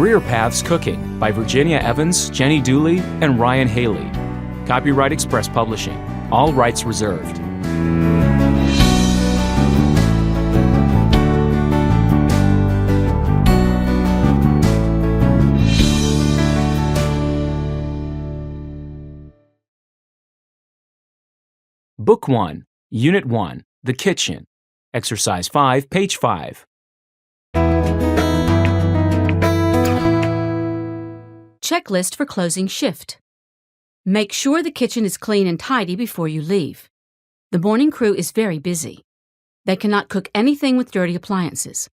Career Paths Cooking by Virginia Evans, Jenny Dooley, and Ryan Haley. Copyright Express Publishing. All rights reserved. Book 1, Unit 1, The Kitchen. Exercise 5, page 5. Checklist for closing shift. Make sure the kitchen is clean and tidy before you leave. The morning crew is very busy. They cannot cook anything with dirty appliances.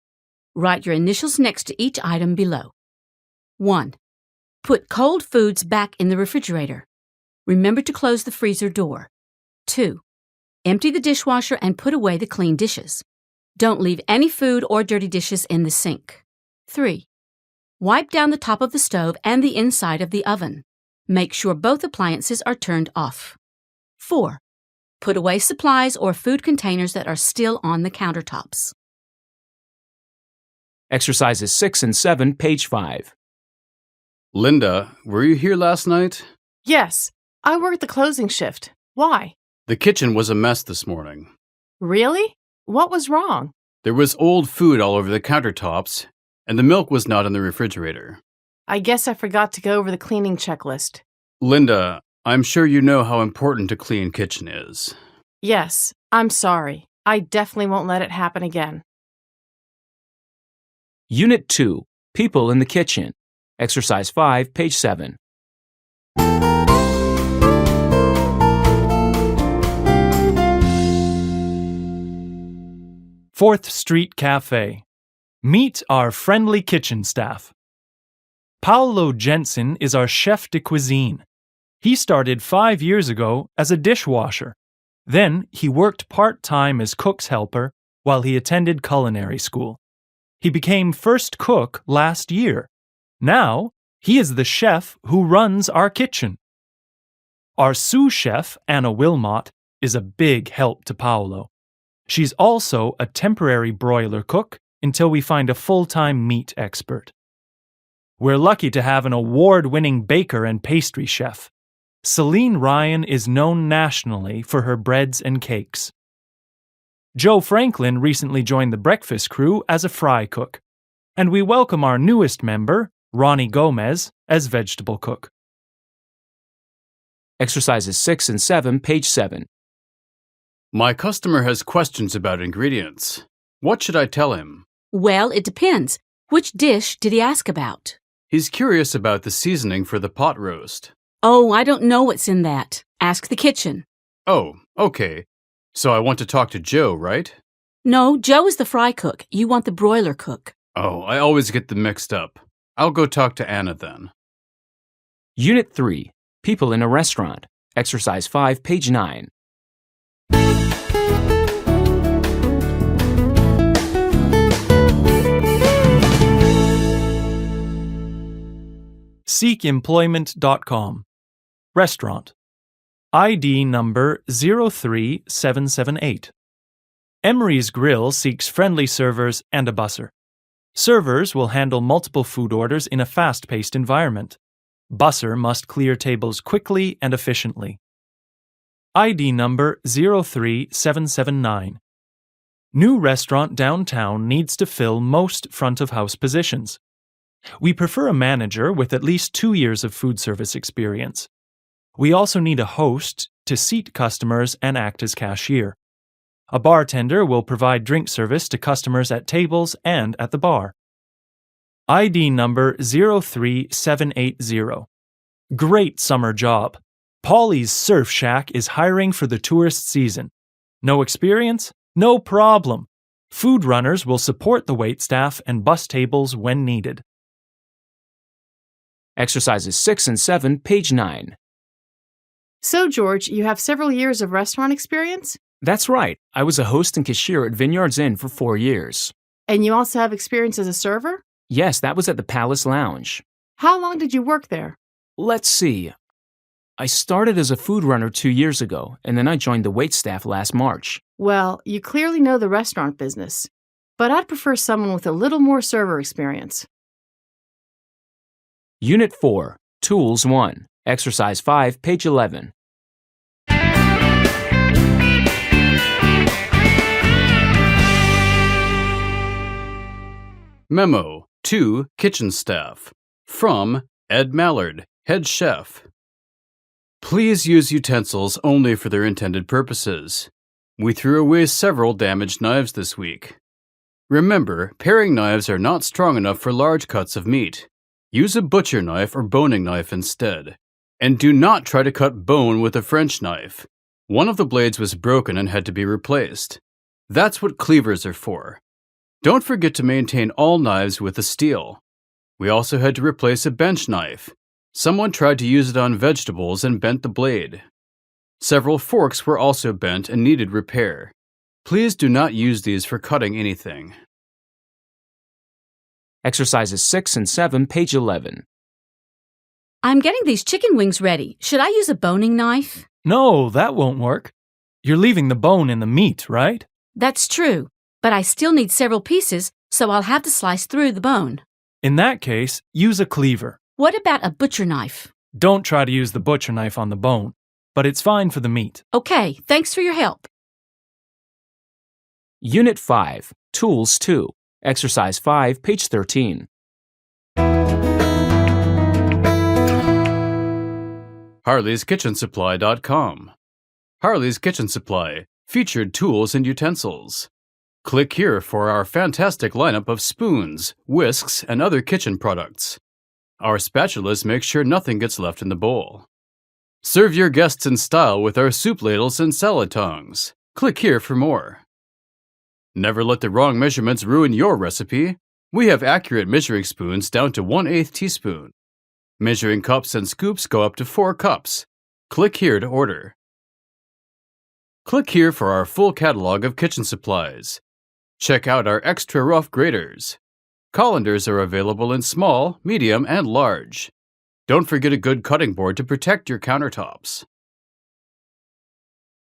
Write your initials next to each item below. 1. Put cold foods back in the refrigerator. Remember to close the freezer door. 2. Empty the dishwasher and put away the clean dishes. Don't leave any food or dirty dishes in the sink. 3. Wipe down the top of the stove and the inside of the oven. Make sure both appliances are turned off. 4. Put away supplies or food containers that are still on the countertops. Exercises 6 and 7, page 5. Linda, were you here last night? Yes, I worked the closing shift. Why? The kitchen was a mess this morning. Really? What was wrong? There was old food all over the countertops, and the milk was not in the refrigerator. I guess I forgot to go over the cleaning checklist. Linda, I'm sure you know how important a clean kitchen is. Yes, I'm sorry. I definitely won't let it happen again. Unit 2, People in the Kitchen. Exercise 5, page 7. Fourth Street Cafe. Meet our friendly kitchen staff. Paolo Jensen is our chef de cuisine. He started 5 years ago as a dishwasher. Then he worked part-time as cook's helper while he attended culinary school. He became first cook last year. Now, he is the chef who runs our kitchen. Our sous chef, Anna Wilmot, is a big help to Paolo. She's also a temporary broiler cook until we find a full-time meat expert. We're lucky to have an award-winning baker and pastry chef. Celine Ryan is known nationally for her breads and cakes. Joe Franklin recently joined the breakfast crew as a fry cook, and we welcome our newest member, Ronnie Gomez, as vegetable cook. Exercises 6 and 7, page 7. My customer has questions about ingredients. What should I tell him? Well, it depends. Which dish did he ask about? He's curious about the seasoning for the pot roast. Oh, I don't know what's in that. Ask the kitchen. Oh, okay. So I want to talk to Joe, right? No, Joe is the fry cook. You want the broiler cook. Oh, I always get them mixed up. I'll go talk to Anna then. Unit 3, People in a Restaurant. Exercise 5, page 9. SeekEmployment.com. Restaurant. ID number 03778. Emery's Grill seeks friendly servers and a busser. Servers will handle multiple food orders in a fast-paced environment. Busser must clear tables quickly and efficiently. ID number 03779. New restaurant downtown needs to fill most front-of-house positions. We prefer a manager with at least 2 years of food service experience. We also need a host to seat customers and act as cashier. A bartender will provide drink service to customers at tables and at the bar. ID number 03780. Great summer job. Polly's Surf Shack is hiring for the tourist season. No experience? No problem. Food runners will support the waitstaff and bus tables when needed. Exercises 6 and 7, page 9. So, George, you have several years of restaurant experience? That's right. I was a host and cashier at Vineyards Inn for 4 years. And you also have experience as a server? Yes, that was at the Palace Lounge. How long did you work there? Let's see. I started as a food runner 2 years ago, and then I joined the waitstaff last March. Well, you clearly know the restaurant business, but I'd prefer someone with a little more server experience. Unit 4, Tools 1, Exercise 5, page 11. Memo to kitchen staff. From Ed Mallard, head chef. Please use utensils only for their intended purposes. We threw away several damaged knives this week. Remember, paring knives are not strong enough for large cuts of meat. Use a butcher knife or boning knife instead. And do not try to cut bone with a French knife. One of the blades was broken and had to be replaced. That's what cleavers are for. Don't forget to maintain all knives with a steel. We also had to replace a bench knife. Someone tried to use it on vegetables and bent the blade. Several forks were also bent and needed repair. Please do not use these for cutting anything. Exercises 6 and 7, page 11. I'm getting these chicken wings ready. Should I use a boning knife? No, that won't work. You're leaving the bone in the meat, right? That's true, but I still need several pieces, so I'll have to slice through the bone. In that case, use a cleaver. What about a butcher knife? Don't try to use the butcher knife on the bone, but it's fine for the meat. Okay, thanks for your help. Unit 5, Tools 2, Exercise 5, page 13. HarleysKitchenSupply.com. Harley's Kitchen Supply, featured tools and utensils. Click here for our fantastic lineup of spoons, whisks, and other kitchen products. Our spatulas make sure nothing gets left in the bowl. Serve your guests in style with our soup ladles and salad tongs. Click here for more. Never let the wrong measurements ruin your recipe. We have accurate measuring spoons down to 1/8 teaspoon. Measuring cups and scoops go up to 4 cups. Click here to order. Click here for our full catalog of kitchen supplies. Check out our extra rough graters. Colanders are available in small, medium, and large. Don't forget a good cutting board to protect your countertops.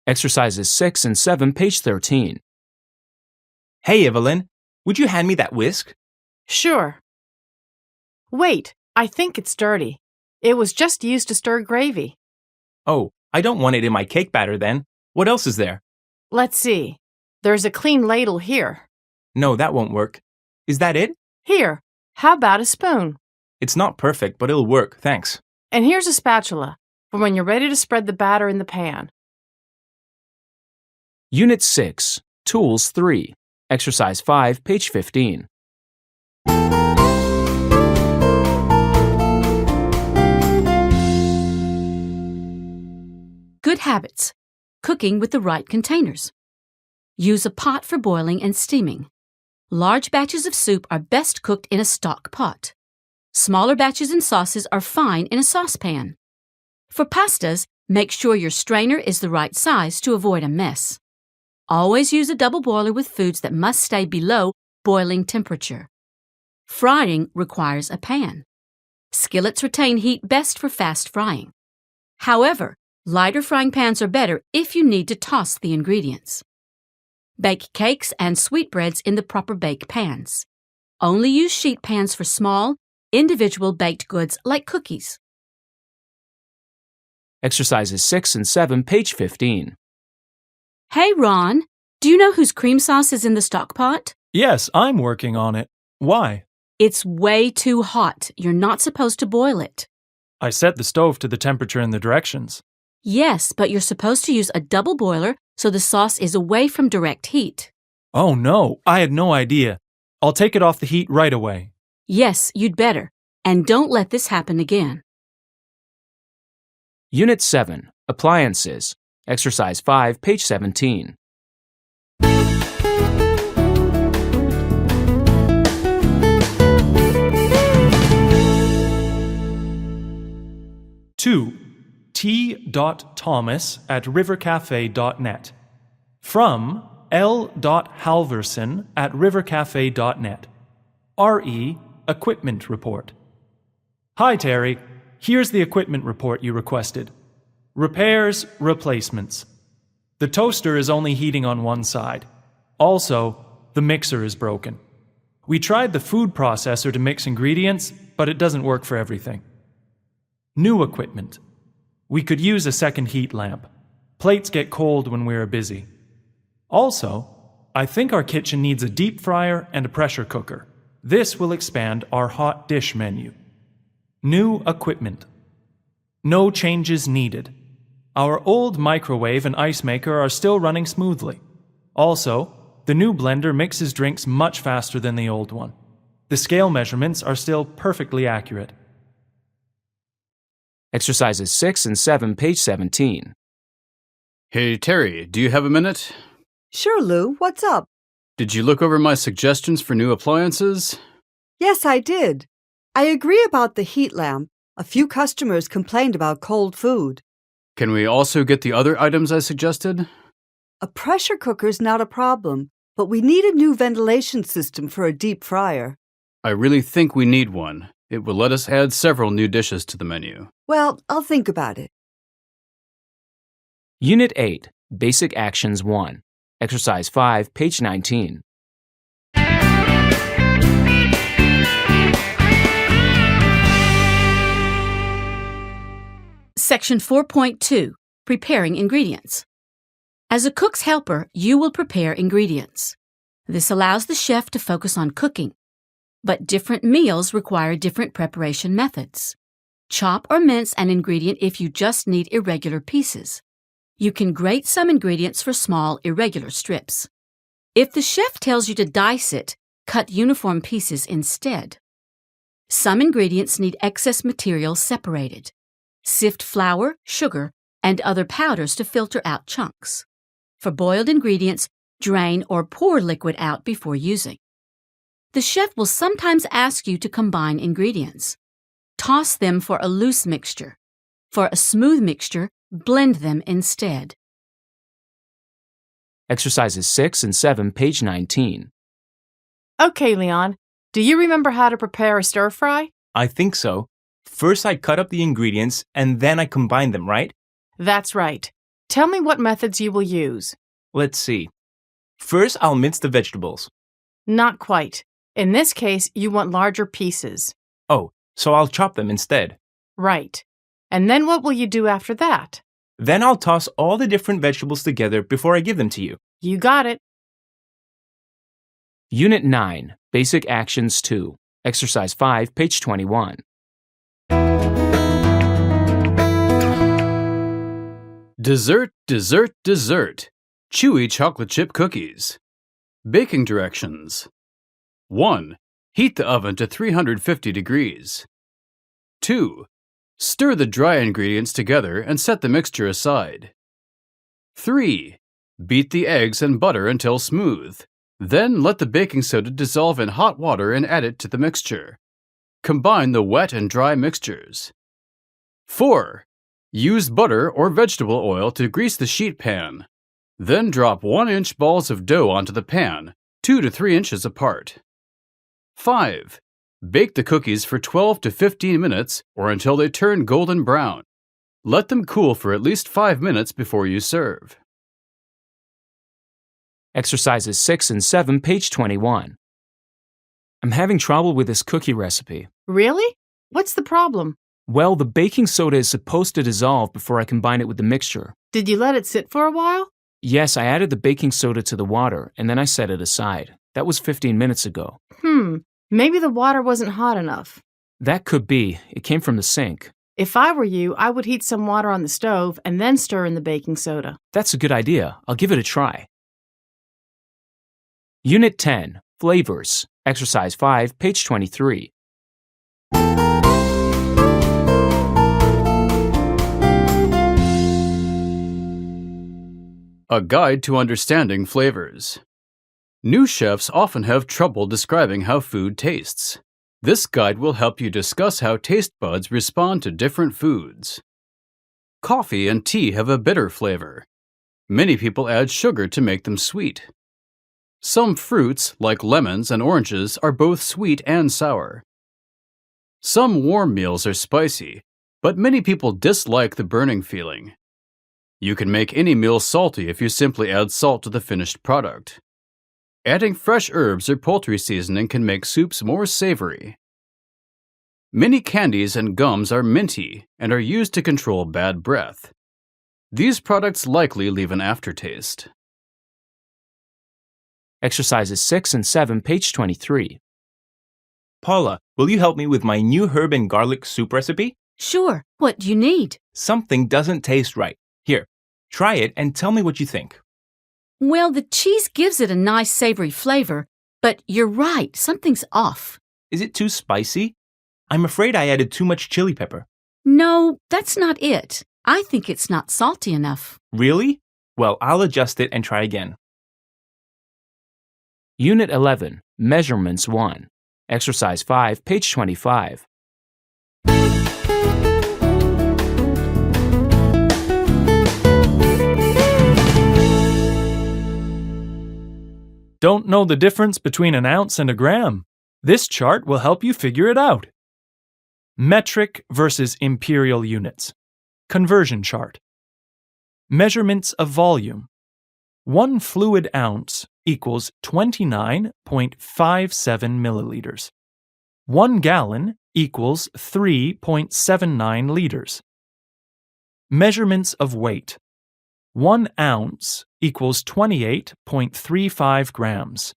Exercises 6 and 7, page 13. Hey, Evelyn, would you hand me that whisk? Sure. Wait, I think it's dirty. It was just used to stir gravy. Oh, I don't want it in my cake batter then. What else is there? Let's see. There's a clean ladle here. No, that won't work. Is that it? Here, how about a spoon? It's not perfect, but it'll work, thanks. And here's a spatula for when you're ready to spread the batter in the pan. Unit 6, Tools 3, Exercise 5, page 15. Good habits. Cooking with the right containers. Use a pot for boiling and steaming. Large batches of soup are best cooked in a stock pot. Smaller batches and sauces are fine in a saucepan. For pastas, make sure your strainer is the right size to avoid a mess. Always use a double boiler with foods that must stay below boiling temperature. Frying requires a pan. Skillets retain heat best for fast frying. However, lighter frying pans are better if you need to toss the ingredients. Bake cakes and sweetbreads in the proper bake pans. Only use sheet pans for small, individual baked goods like cookies. Exercises 6 and 7, page 15. Hey, Ron, do you know whose cream sauce is in the stock pot? Yes, I'm working on it. Why? It's way too hot. You're not supposed to boil it. I set the stove to the temperature in the directions. Yes, but you're supposed to use a double boiler so the sauce is away from direct heat. Oh no, I had no idea. I'll take it off the heat right away. Yes, you'd better. And don't let this happen again. Unit 7, Appliances, Exercise 5, page 17. Two, t.thomas@rivercafe.net. From l.halverson@rivercafe.net. RE Equipment Report. Hi, Terry. Here's the equipment report you requested. Repairs, replacements. The toaster is only heating on one side. Also, the mixer is broken. We tried the food processor to mix ingredients, but it doesn't work for everything. New equipment. We could use a second heat lamp. Plates get cold when we are busy. Also, I think our kitchen needs a deep fryer and a pressure cooker. This will expand our hot dish menu. New equipment. No changes needed. Our old microwave and ice maker are still running smoothly. Also, the new blender mixes drinks much faster than the old one. The scale measurements are still perfectly accurate. Exercises 6 and 7, page 17. Hey, Terry, do you have a minute? Sure, Lou. What's up? Did you look over my suggestions for new appliances? Yes, I did. I agree about the heat lamp. A few customers complained about cold food. Can we also get the other items I suggested? A pressure cooker's not a problem, but we need a new ventilation system for a deep fryer. I really think we need one. It will let us add several new dishes to the menu. Well, I'll think about it. Unit 8, Basic Actions 1. Exercise 5, page 19. Section 4.2, Preparing Ingredients. As a cook's helper, you will prepare ingredients. This allows the chef to focus on cooking, but different meals require different preparation methods. Chop or mince an ingredient if you just need irregular pieces. You can grate some ingredients for small, irregular strips. If the chef tells you to dice it, cut uniform pieces instead. Some ingredients need excess material separated. Sift flour, sugar, and other powders to filter out chunks. For boiled ingredients, drain or pour liquid out before using. The chef will sometimes ask you to combine ingredients. Toss them for a loose mixture. For a smooth mixture, blend them instead. Exercises 6 and 7, page 19. Okay, Leon. Do you remember how to prepare a stir fry? I think so. First, I cut up the ingredients and then I combine them, right? That's right. Tell me what methods you will use. Let's see. First, I'll mince the vegetables. Not quite. In this case, you want larger pieces. Oh, so I'll chop them instead. Right. And then what will you do after that? Then I'll toss all the different vegetables together before I give them to you. You got it. Unit 9, Basic Actions 2. Exercise 5, page 21. Dessert, dessert, dessert. Chewy chocolate chip cookies. Baking directions. 1. Heat the oven to 350 degrees. 2. Stir the dry ingredients together and set the mixture aside. 3. Beat the eggs and butter until smooth. Then let the baking soda dissolve in hot water and add it to the mixture. Combine the wet and dry mixtures. 4. Use butter or vegetable oil to grease the sheet pan. Then drop 1-inch balls of dough onto the pan, 2 to 3 inches apart. 5. Bake the cookies for 12 to 15 minutes or until they turn golden brown. Let them cool for at least 5 minutes before you serve. Exercises 6 and 7, page 21. I'm having trouble with this cookie recipe. Really? What's the problem? Well, the baking soda is supposed to dissolve before I combine it with the mixture. Did you let it sit for a while? Yes, I added the baking soda to the water, and then I set it aside. That was 15 minutes ago. Maybe the water wasn't hot enough. That could be. It came from the sink. If I were you, I would heat some water on the stove and then stir in the baking soda. That's a good idea. I'll give it a try. Unit 10, Flavors. Exercise 5, page 23. A guide to understanding flavors. New chefs often have trouble describing how food tastes. This guide will help you discuss how taste buds respond to different foods. Coffee and tea have a bitter flavor. Many people add sugar to make them sweet. Some fruits, like lemons and oranges, are both sweet and sour. Some warm meals are spicy, but many people dislike the burning feeling. You can make any meal salty if you simply add salt to the finished product. Adding fresh herbs or poultry seasoning can make soups more savory. Many candies and gums are minty and are used to control bad breath. These products likely leave an aftertaste. Exercises 6 and 7, page 23. Paula, will you help me with my new herb and garlic soup recipe? Sure. What do you need? Something doesn't taste right. Here, try it and tell me what you think. Well, the cheese gives it a nice savory flavor, but you're right, something's off. Is it too spicy? I'm afraid I added too much chili pepper. No, that's not it. I think it's not salty enough. Really? Well, I'll adjust it and try again. Unit 11, Measurements 1. Exercise 5, page 25. Don't know the difference between an ounce and a gram? This chart will help you figure it out. Metric versus imperial units. Conversion chart. Measurements of volume. 1 fluid ounce equals 29.57 milliliters. 1 gallon equals 3.79 liters. Measurements of weight. 1 ounce equals 28.35 grams.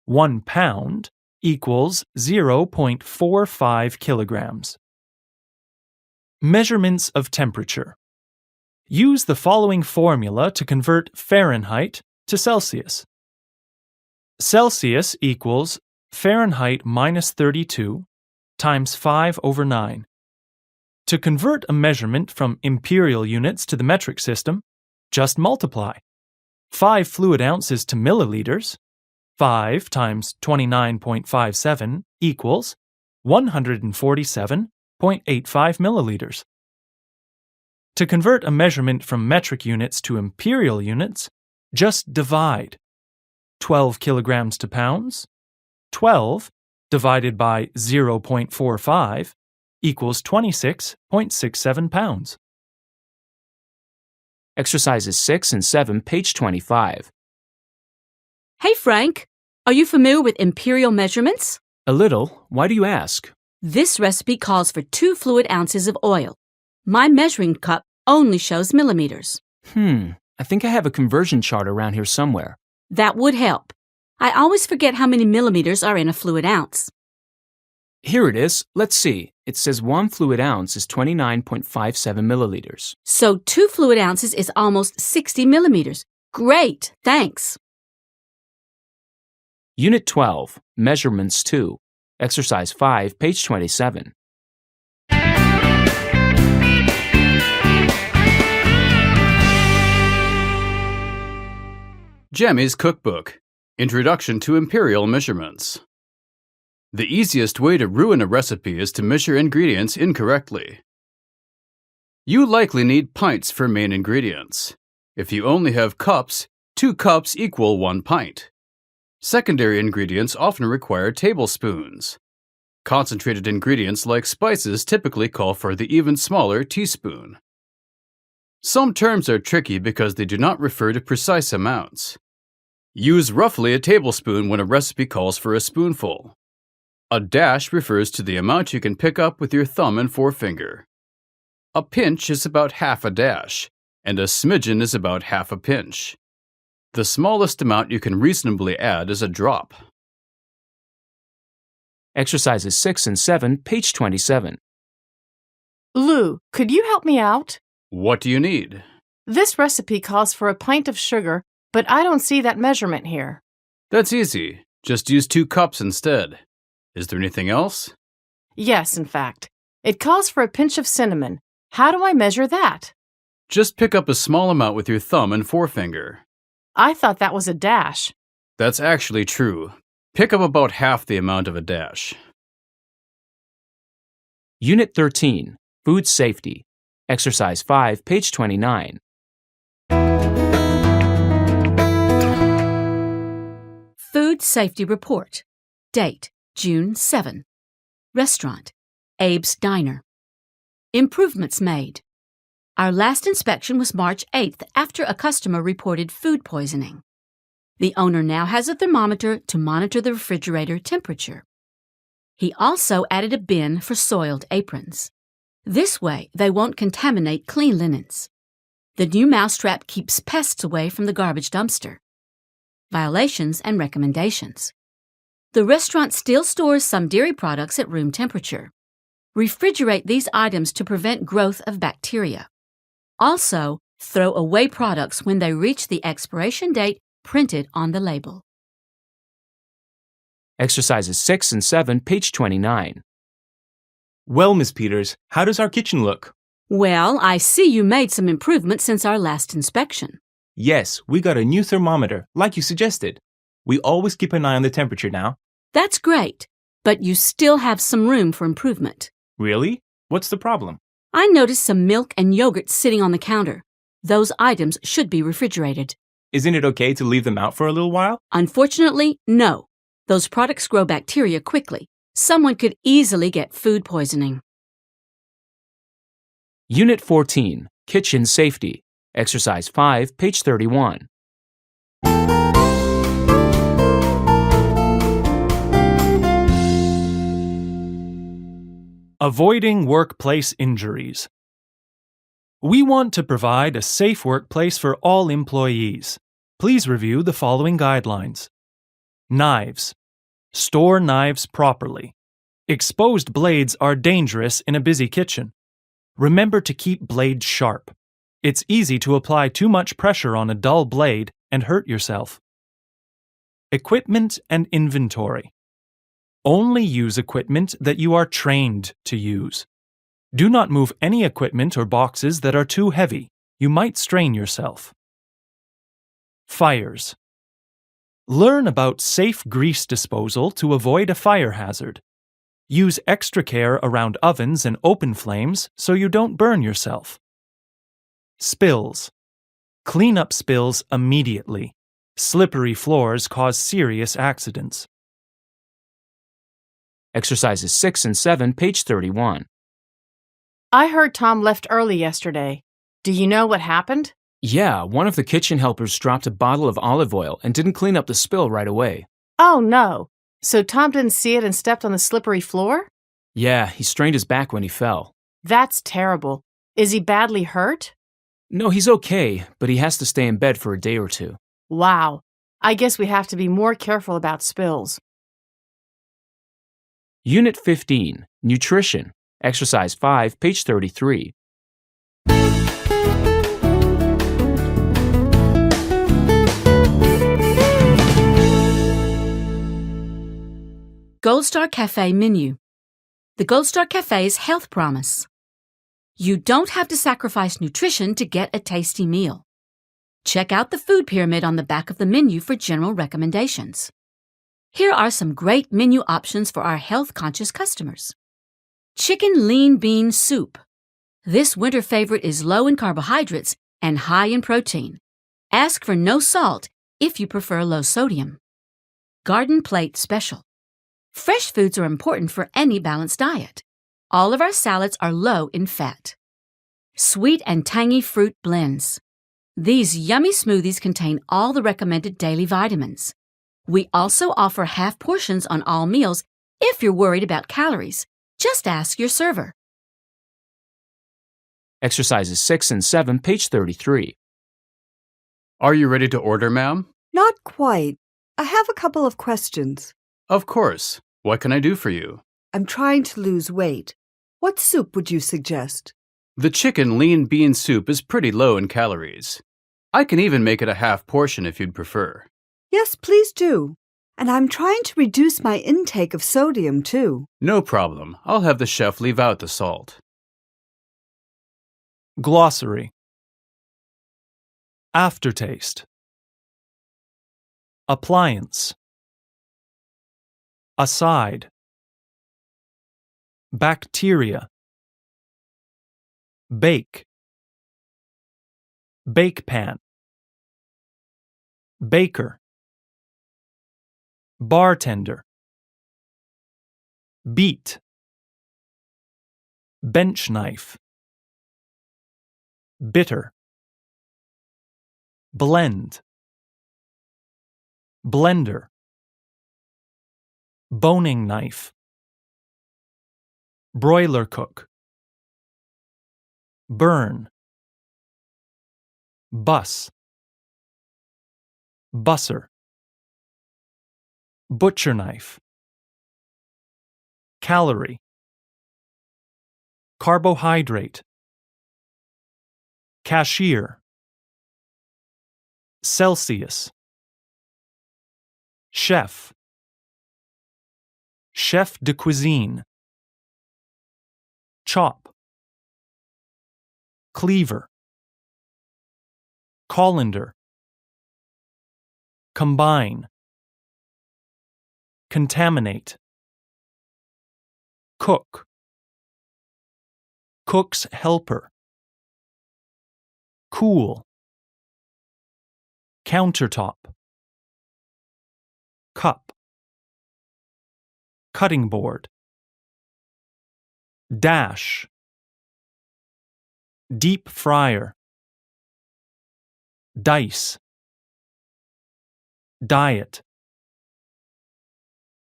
1 pound equals 0.45 kilograms. Measurements of temperature. Use the following formula to convert Fahrenheit to Celsius. Celsius equals Fahrenheit minus 32 times 5/9. To convert a measurement from imperial units to the metric system, just multiply. 5 fluid ounces to milliliters. 5 times 29.57 equals 147.85 milliliters. To convert a measurement from metric units to imperial units, just divide. 12 kilograms to pounds. 12 divided by 0.45 equals 26.67 pounds. Exercises 6 and 7, page 25. Hey, Frank, are you familiar with imperial measurements? A little. Why do you ask? This recipe calls for 2 fluid ounces of oil. My measuring cup only shows millimeters. I think I have a conversion chart around here somewhere. That would help. I always forget how many millimeters are in a fluid ounce. Here it is. Let's see. It says 1 fluid ounce is 29.57 milliliters. So 2 fluid ounces is almost 60 millimeters. Great, thanks. Unit 12, Measurements 2. Exercise 5, page 27. Jammy's Cookbook, Introduction to Imperial Measurements. The easiest way to ruin a recipe is to measure ingredients incorrectly. You likely need pints for main ingredients. If you only have cups, 2 cups equal 1 pint. Secondary ingredients often require tablespoons. Concentrated ingredients like spices typically call for the even smaller teaspoon. Some terms are tricky because they do not refer to precise amounts. Use roughly a tablespoon when a recipe calls for a spoonful. A dash refers to the amount you can pick up with your thumb and forefinger. A pinch is about half a dash, and a smidgen is about half a pinch. The smallest amount you can reasonably add is a drop. Exercises 6 and 7, page 27. Lou, could you help me out? What do you need? This recipe calls for a pint of sugar, but I don't see that measurement here. That's easy. Just use 2 cups instead. Is there anything else? Yes, in fact. It calls for a pinch of cinnamon. How do I measure that? Just pick up a small amount with your thumb and forefinger. I thought that was a dash. That's actually true. Pick up about half the amount of a dash. Unit 13, Food Safety. Exercise 5, page 29. Food Safety Report. Date, June 7. Restaurant, Abe's Diner. Improvements made. Our last inspection was March 8th after a customer reported food poisoning. The owner now has a thermometer to monitor the refrigerator temperature. He also added a bin for soiled aprons. This way, they won't contaminate clean linens. The new mousetrap keeps pests away from the garbage dumpster. Violations and recommendations. The restaurant still stores some dairy products at room temperature. Refrigerate these items to prevent growth of bacteria. Also, throw away products when they reach the expiration date printed on the label. Exercises 6 and 7, page 29. Well, Miss Peters, how does our kitchen look? Well, I see you made some improvements since our last inspection. Yes, we got a new thermometer, like you suggested. We always keep an eye on the temperature now. That's great, but you still have some room for improvement. Really? What's the problem? I noticed some milk and yogurt sitting on the counter. Those items should be refrigerated. Isn't it okay to leave them out for a little while? Unfortunately, no. Those products grow bacteria quickly. Someone could easily get food poisoning. Unit 14, Kitchen Safety. Exercise 5, page 31. Avoiding workplace injuries. We want to provide a safe workplace for all employees. Please review the following guidelines. Knives. Store knives properly. Exposed blades are dangerous in a busy kitchen. Remember to keep blades sharp. It's easy to apply too much pressure on a dull blade and hurt yourself. Equipment and inventory. Only use equipment that you are trained to use. Do not move any equipment or boxes that are too heavy. You might strain yourself. Fires. Learn about safe grease disposal to avoid a fire hazard. Use extra care around ovens and open flames so you don't burn yourself. Spills. Clean up spills immediately. Slippery floors cause serious accidents. Exercises 6 and 7, page 31. I heard Tom left early yesterday. Do you know what happened? Yeah, one of the kitchen helpers dropped a bottle of olive oil and didn't clean up the spill right away. Oh, no. So Tom didn't see it and stepped on the slippery floor? Yeah, he strained his back when he fell. That's terrible. Is he badly hurt? No, he's okay, but he has to stay in bed for a day or two. Wow. I guess we have to be more careful about spills. Unit 15, Nutrition. Exercise 5, page 33. Gold Star Cafe menu. The Gold Star Cafe's health promise. You don't have to sacrifice nutrition to get a tasty meal. Check out the food pyramid on the back of the menu for general recommendations. Here are some great menu options for our health-conscious customers. Chicken lean bean soup. This winter favorite is low in carbohydrates and high in protein. Ask for no salt if you prefer low sodium. Garden plate special. Fresh foods are important for any balanced diet. All of our salads are low in fat. Sweet and tangy fruit blends. These yummy smoothies contain all the recommended daily vitamins. We also offer half portions on all meals if you're worried about calories. Just ask your server. Exercises 6 and 7, page 33. Are you ready to order, ma'am? Not quite. I have a couple of questions. Of course. What can I do for you? I'm trying to lose weight. What soup would you suggest? The chicken lean bean soup is pretty low in calories. I can even make it a half portion if you'd prefer. Yes, please do. And I'm trying to reduce my intake of sodium, too. No problem. I'll have the chef leave out the salt. Glossary. Aftertaste. Appliance. Aside. Bacteria. Bake. Bake pan. Baker. Bartender. Beat. Bench knife. Bitter. Blend. blender, boning knife, broiler cook, burn, bus, busser, butcher knife, calorie, carbohydrate, cashier, Celsius, chef, chef de cuisine, chop, cleaver, colander, combine, contaminate, cook, cook's helper, cool, countertop, cup, cutting board, dash, deep fryer, dice, diet,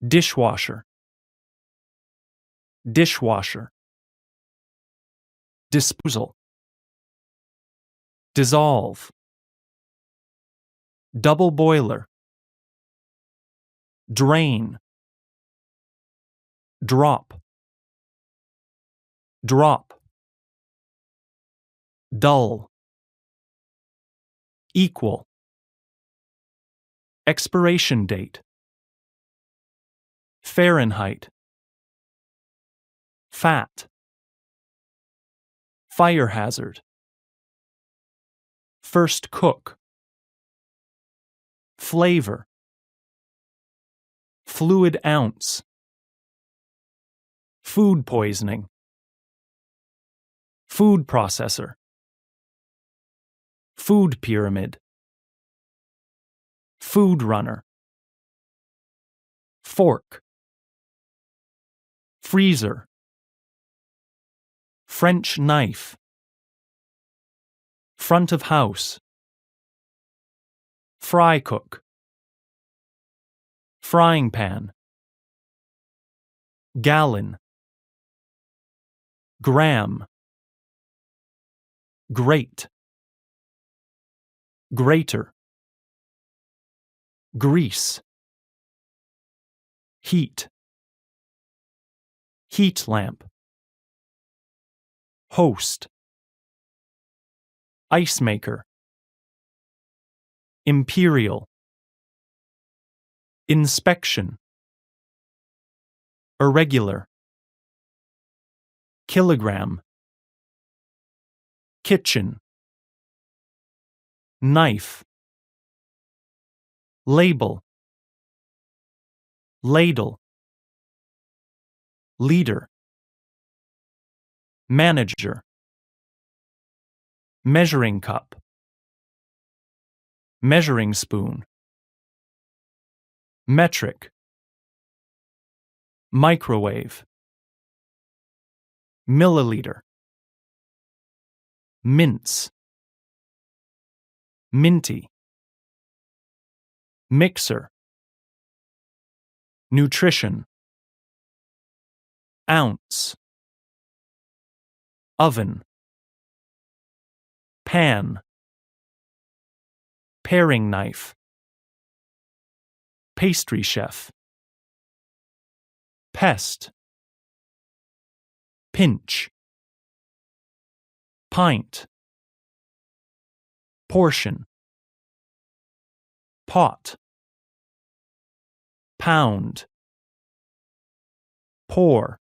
dishwasher, dishwasher, disposal, dissolve, double boiler, drain, drop, drop, dull, equal, expiration date, Fahrenheit, fat, fire hazard, first cook, flavor, fluid ounce, food poisoning, food processor, food pyramid, food runner, fork, freezer, French knife, front of house, fry cook, frying pan, gallon, gram, grate, grater, grease, heat, heat lamp, host, ice maker, imperial, inspection, irregular, kilogram, kitchen, knife, label, ladle, leader, manager, measuring cup, measuring spoon, metric, microwave, milliliter, mince, minty, mixer, nutrition, ounce, oven, pan, paring knife, pastry chef, pest, pinch, pint, portion, pot, pound, pour,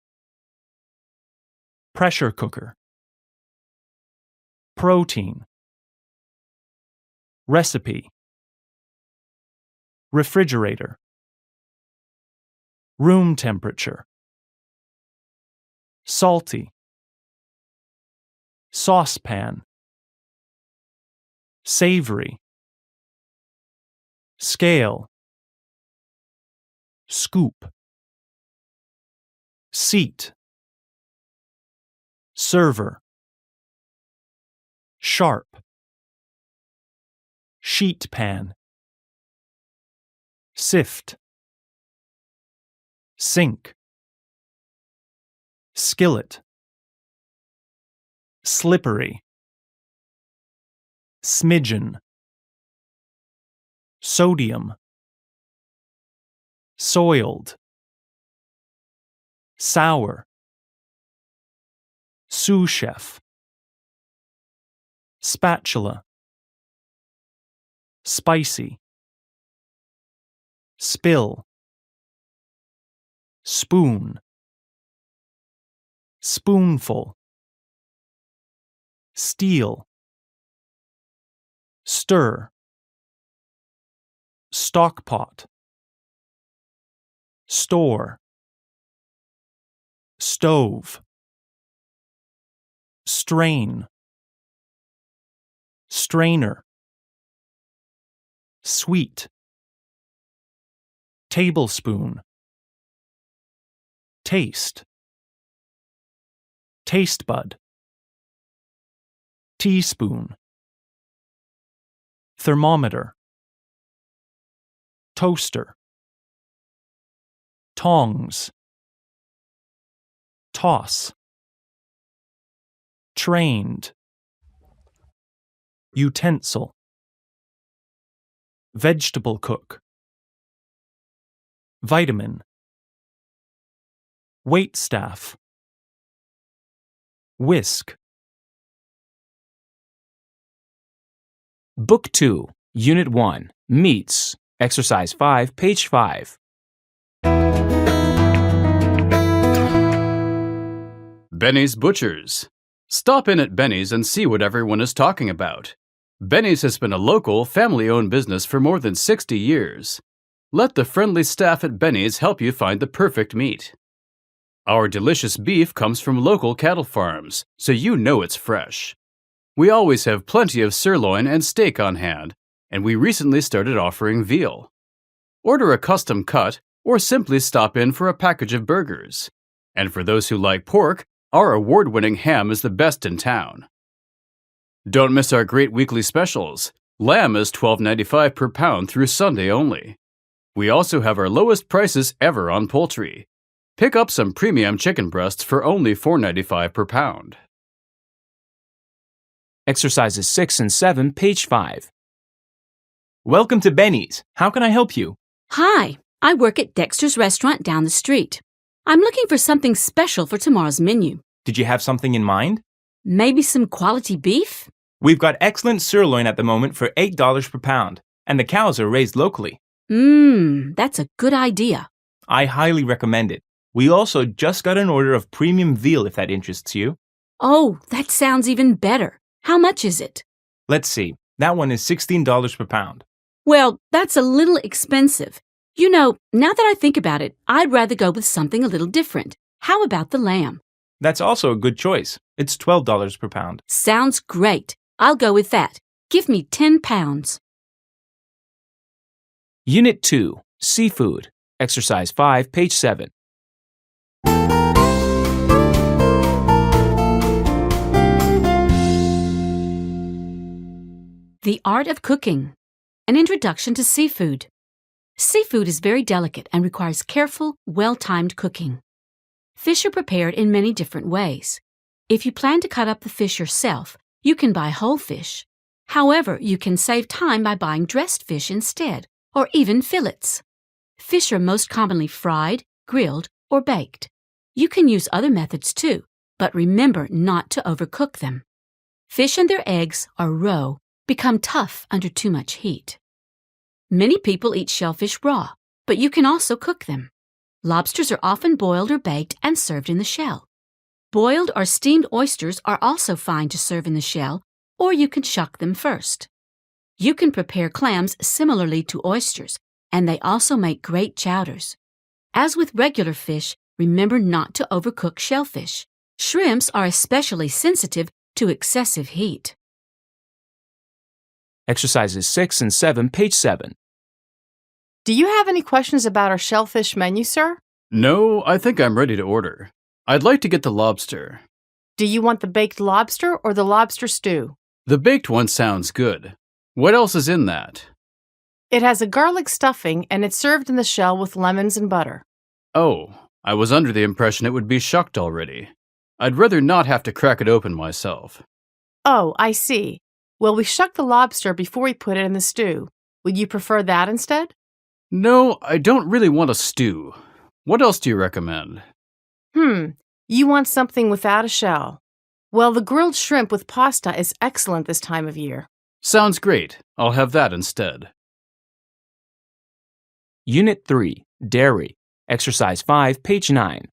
pressure cooker, protein, recipe, refrigerator, room temperature, salty, saucepan, savory, scale, scoop, seat, server, sharp, sheet pan, sift, sink, skillet, slippery, smidgen, sodium, soiled, sour, sous chef, spatula, spicy, spill, spoon, spoonful, steal, stir, stockpot, store, stove, strain, strainer, sweet, tablespoon, taste, taste bud, teaspoon, thermometer, toaster, tongs, toss, trained, utensil, vegetable cook, vitamin, waitstaff, whisk. Book 2, Unit 1, Meats, Exercise 5, page 5. Benny's Butchers. Stop in at Benny's and see what everyone is talking about. Benny's has been a local, family-owned business for more than 60 years. Let the friendly staff at Benny's help you find the perfect meat. Our delicious beef comes from local cattle farms, so you know it's fresh. We always have plenty of sirloin and steak on hand, and we recently started offering veal. Order a custom cut or simply stop in for a package of burgers. And for those who like pork, our award-winning ham is the best in town. Don't miss our great weekly specials. Lamb is $12.95 per pound through Sunday only. We also have our lowest prices ever on poultry. Pick up some premium chicken breasts for only $4.95 per pound. Exercises 6 and 7, page 5. Welcome to Benny's. How can I help you? Hi, I work at Dexter's Restaurant down the street. I'm looking for something special for tomorrow's menu. Did you have something in mind? Maybe some quality beef? We've got excellent sirloin at the moment for $8 per pound, and the cows are raised locally. That's a good idea. I highly recommend it. We also just got an order of premium veal if that interests you. Oh, that sounds even better. How much is it? Let's see. That one is $16 per pound. Well, that's a little expensive. You know, now that I think about it, I'd rather go with something a little different. How about the lamb? That's also a good choice. It's $12 per pound. Sounds great. I'll go with that. Give me 10 pounds. Unit 2, Seafood, Exercise 5, page 7. The Art of Cooking. An Introduction to Seafood. Seafood is very delicate and requires careful, well-timed cooking. Fish are prepared in many different ways. If you plan to cut up the fish yourself, you can buy whole fish. However, you can save time by buying dressed fish instead, or even fillets. Fish are most commonly fried, grilled, or baked. You can use other methods too, but remember not to overcook them. Fish and their eggs are roe, become tough under too much heat. Many people eat shellfish raw, but you can also cook them. Lobsters are often boiled or baked and served in the shell. Boiled or steamed oysters are also fine to serve in the shell, or you can shuck them first. You can prepare clams similarly to oysters, and they also make great chowders. As with regular fish, remember not to overcook shellfish. Shrimps are especially sensitive to excessive heat. Exercises 6 and 7, page 7. Do you have any questions about our shellfish menu, sir? No, I think I'm ready to order. I'd like to get the lobster. Do you want the baked lobster or the lobster stew? The baked one sounds good. What else is in that? It has a garlic stuffing and it's served in the shell with lemons and butter. Oh, I was under the impression it would be shucked already. I'd rather not have to crack it open myself. Oh, I see. Well, we shuck the lobster before we put it in the stew. Would you prefer that instead? No, I don't really want a stew. What else do you recommend? You want something without a shell. Well, the grilled shrimp with pasta is excellent this time of year. Sounds great. I'll have that instead. Unit 3, Dairy, Exercise 5, page 9.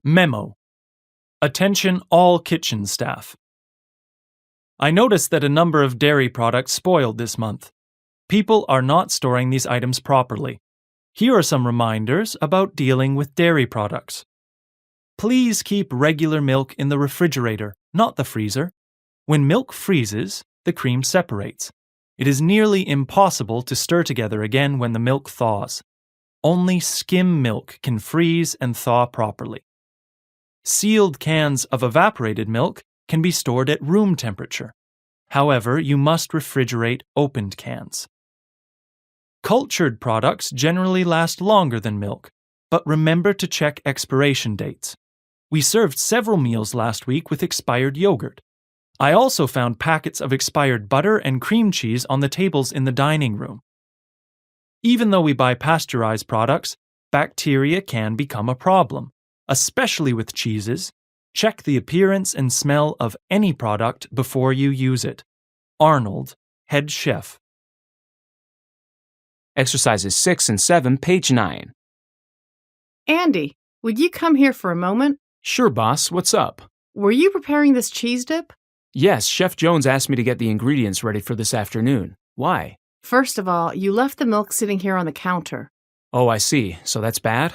Memo. Attention all kitchen staff. I noticed that a number of dairy products spoiled this month. People are not storing these items properly. Here are some reminders about dealing with dairy products. Please keep regular milk in the refrigerator, not the freezer. When milk freezes, the cream separates. It is nearly impossible to stir together again when the milk thaws. Only skim milk can freeze and thaw properly. Sealed cans of evaporated milk can be stored at room temperature. However, you must refrigerate opened cans. Cultured products generally last longer than milk, but remember to check expiration dates. We served several meals last week with expired yogurt. I also found packets of expired butter and cream cheese on the tables in the dining room. Even though we buy pasteurized products, bacteria can become a problem, especially with cheeses. Check the appearance and smell of any product before you use it. Arnold, head chef. Exercises 6 and 7, page 9. Andy, would you come here for a moment? Sure, boss. What's up? Were you preparing this cheese dip? Yes, Chef Jones asked me to get the ingredients ready for this afternoon. Why? First of all, you left the milk sitting here on the counter. Oh, I see. So that's bad?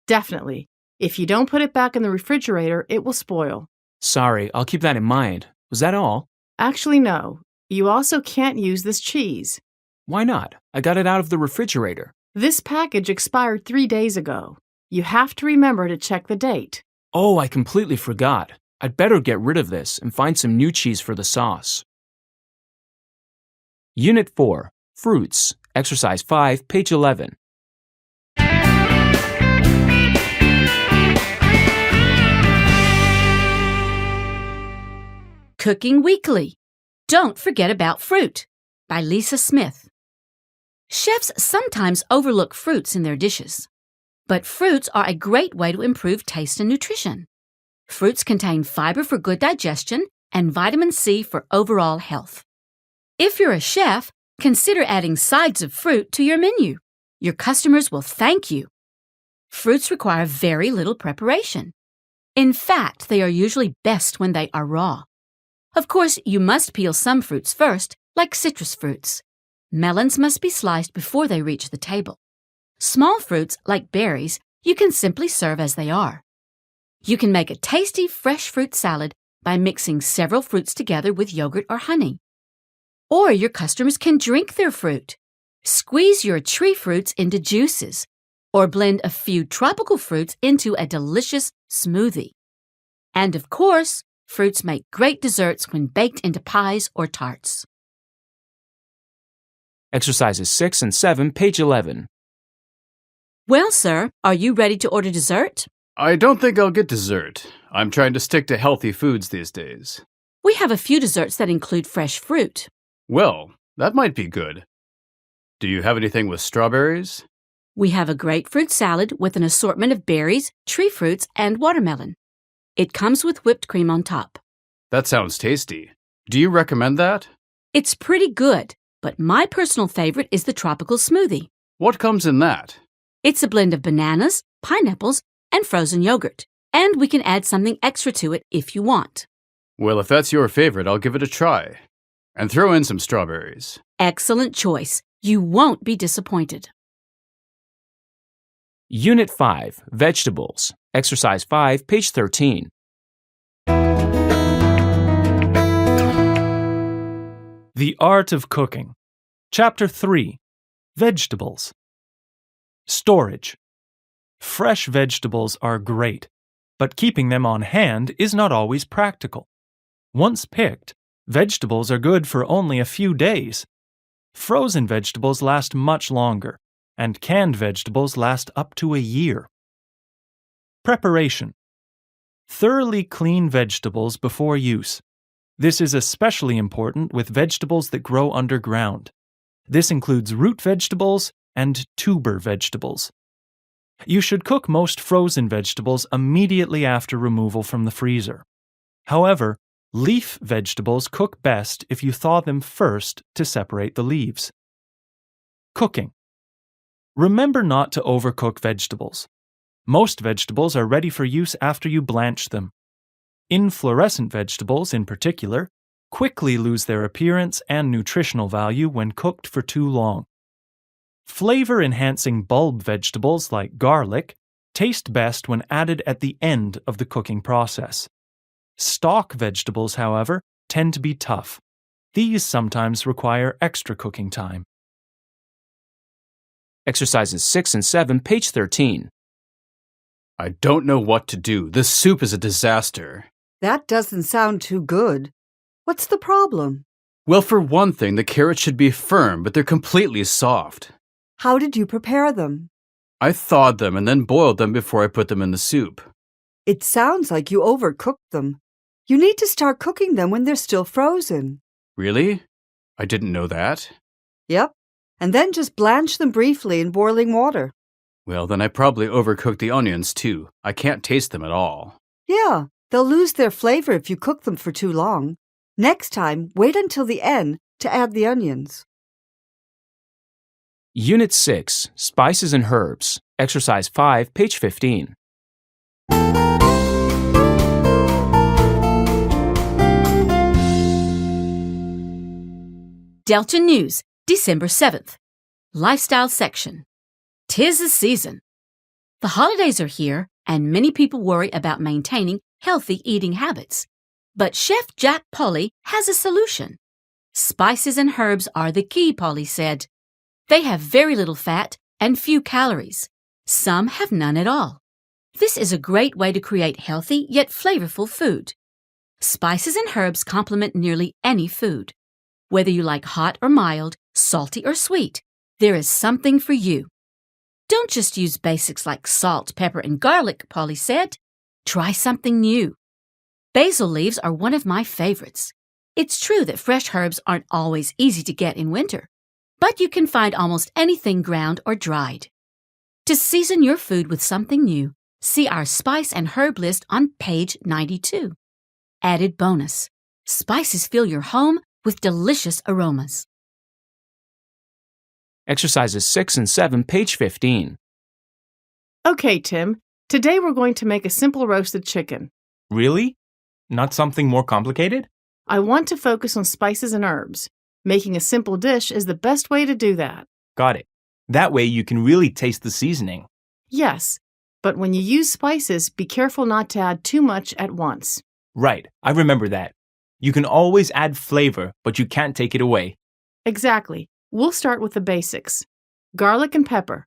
Definitely. If you don't put it back in the refrigerator, it will spoil. Sorry, I'll keep that in mind. Was that all? Actually, no. You also can't use this cheese. Why not? I got it out of the refrigerator. This package expired 3 days ago. You have to remember to check the date. Oh, I completely forgot. I'd better get rid of this and find some new cheese for the sauce. Unit 4, Fruits, Exercise 5, page 11. Cooking Weekly. Don't Forget About Fruit by Lisa Smith. Chefs sometimes overlook fruits in their dishes, but fruits are a great way to improve taste and nutrition. Fruits contain fiber for good digestion and vitamin C for overall health. If you're a chef, consider adding sides of fruit to your menu. Your customers will thank you. Fruits require very little preparation. In fact, they are usually best when they are raw. Of course, you must peel some fruits first, like citrus fruits. Melons must be sliced before they reach the table. Small fruits, like berries, you can simply serve as they are. You can make a tasty fresh fruit salad by mixing several fruits together with yogurt or honey. Or your customers can drink their fruit. Squeeze your tree fruits into juices, or blend a few tropical fruits into a delicious smoothie. And of course, fruits make great desserts when baked into pies or tarts. Exercises 6 and 7, page 11. Well, sir, are you ready to order dessert? I don't think I'll get dessert. I'm trying to stick to healthy foods these days. We have a few desserts that include fresh fruit. Well, that might be good. Do you have anything with strawberries? We have a grapefruit salad with an assortment of berries, tree fruits, and watermelon. It comes with whipped cream on top. That sounds tasty. Do you recommend that? It's pretty good, but my personal favorite is the tropical smoothie. What comes in that? It's a blend of bananas, pineapples, and frozen yogurt. And we can add something extra to it if you want. Well, if that's your favorite, I'll give it a try. And throw in some strawberries. Excellent choice. You won't be disappointed. Unit 5, Vegetables, Exercise 5, page 13. The Art of Cooking. Chapter 3. Vegetables. Storage. Fresh vegetables are great. but keeping them on hand is not always practical. Once picked, vegetables are good for only a few days. Frozen vegetables last much longer, and canned vegetables last up to a year. Preparation. Thoroughly clean vegetables before use. This is especially important with vegetables that grow underground. This includes root vegetables and tuber vegetables. You should cook most frozen vegetables immediately after removal from the freezer. However, leaf vegetables cook best if you thaw them first to separate the leaves. Cooking. Remember not to overcook vegetables. Most vegetables are ready for use after you blanch them. Inflorescent vegetables, in particular, quickly lose their appearance and nutritional value when cooked for too long. Flavor-enhancing bulb vegetables like garlic taste best when added at the end of the cooking process. Stalk vegetables, however, tend to be tough. These sometimes require extra cooking time. Exercises 6 and 7, page 13. I don't know what to do. This soup is a disaster. That doesn't sound too good. What's the problem? Well, for one thing, the carrots should be firm, but they're completely soft. How did you prepare them? I thawed them and then boiled them before I put them in the soup. It sounds like you overcooked them. You need to start cooking them when they're still frozen. Really? I didn't know that. Yep. And then just blanch them briefly in boiling water. Well, then I probably overcooked the onions too. I can't taste them at all. Yeah, they'll lose their flavor if you cook them for too long. Next time, wait until the end to add the onions. Unit 6, Spices and Herbs, Exercise 5, page 15. Delta News, December 7th. Lifestyle section. 'Tis the season. The holidays are here, and many people worry about maintaining healthy eating habits. But Chef Jack Polly has a solution. Spices and herbs are the key, Polly said. They have very little fat and few calories. Some have none at all. This is a great way to create healthy yet flavorful food. Spices and herbs complement nearly any food. Whether you like hot or mild, salty or sweet, there is something for you. Don't just use basics like salt, pepper, and garlic, Polly said. Try something new. Basil leaves are one of my favorites. It's true that fresh herbs aren't always easy to get in winter, but you can find almost anything ground or dried. To season your food with something new, see our spice and herb list on page 92. Added bonus: spices fill your home with delicious aromas. Exercises 6 and 7, page 15. Okay, Tim. Today we're going to make a simple roasted chicken. Really? Not something more complicated? I want to focus on spices and herbs. Making a simple dish is the best way to do that. Got it. That way you can really taste the seasoning. Yes, but when you use spices, be careful not to add too much at once. Right, I remember that. You can always add flavor, but you can't take it away. Exactly. We'll start with the basics. Garlic and pepper.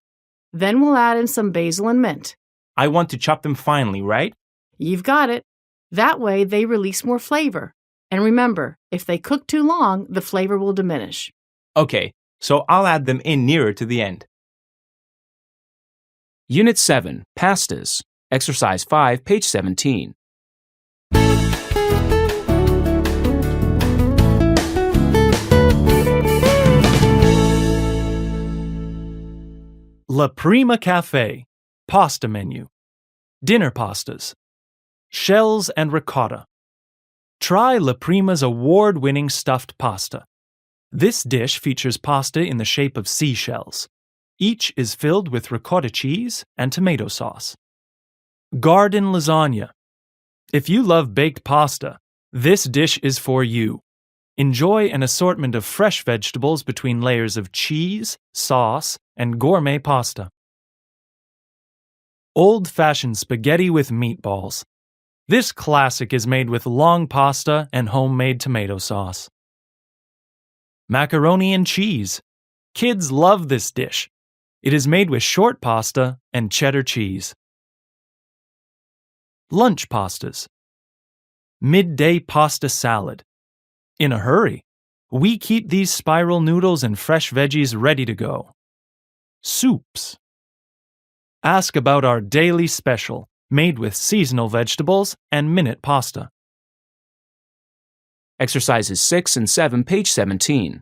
Then we'll add in some basil and mint. I want to chop them finely, right? You've got it. That way they release more flavor. And remember, if they cook too long, the flavor will diminish. Okay, so I'll add them in nearer to the end. Unit 7, Pastas, Exercise 5, page 17. La Prima Cafe, Pasta Menu. Dinner pastas. Shells and ricotta. Try La Prima's award-winning stuffed pasta. This dish features pasta in the shape of seashells. Each is filled with ricotta cheese and tomato sauce. Garden lasagna. If you love baked pasta, this dish is for you. Enjoy an assortment of fresh vegetables between layers of cheese, sauce, and gourmet pasta. Old-fashioned spaghetti with meatballs. This classic is made with long pasta and homemade tomato sauce. Macaroni and cheese. Kids love this dish. It is made with short pasta and cheddar cheese. Lunch pastas. Midday pasta salad. In a hurry. We keep these spiral noodles and fresh veggies ready to go. Soups. Ask about our daily special, made with seasonal vegetables and minute pasta. Exercises 6 and 7, page 17.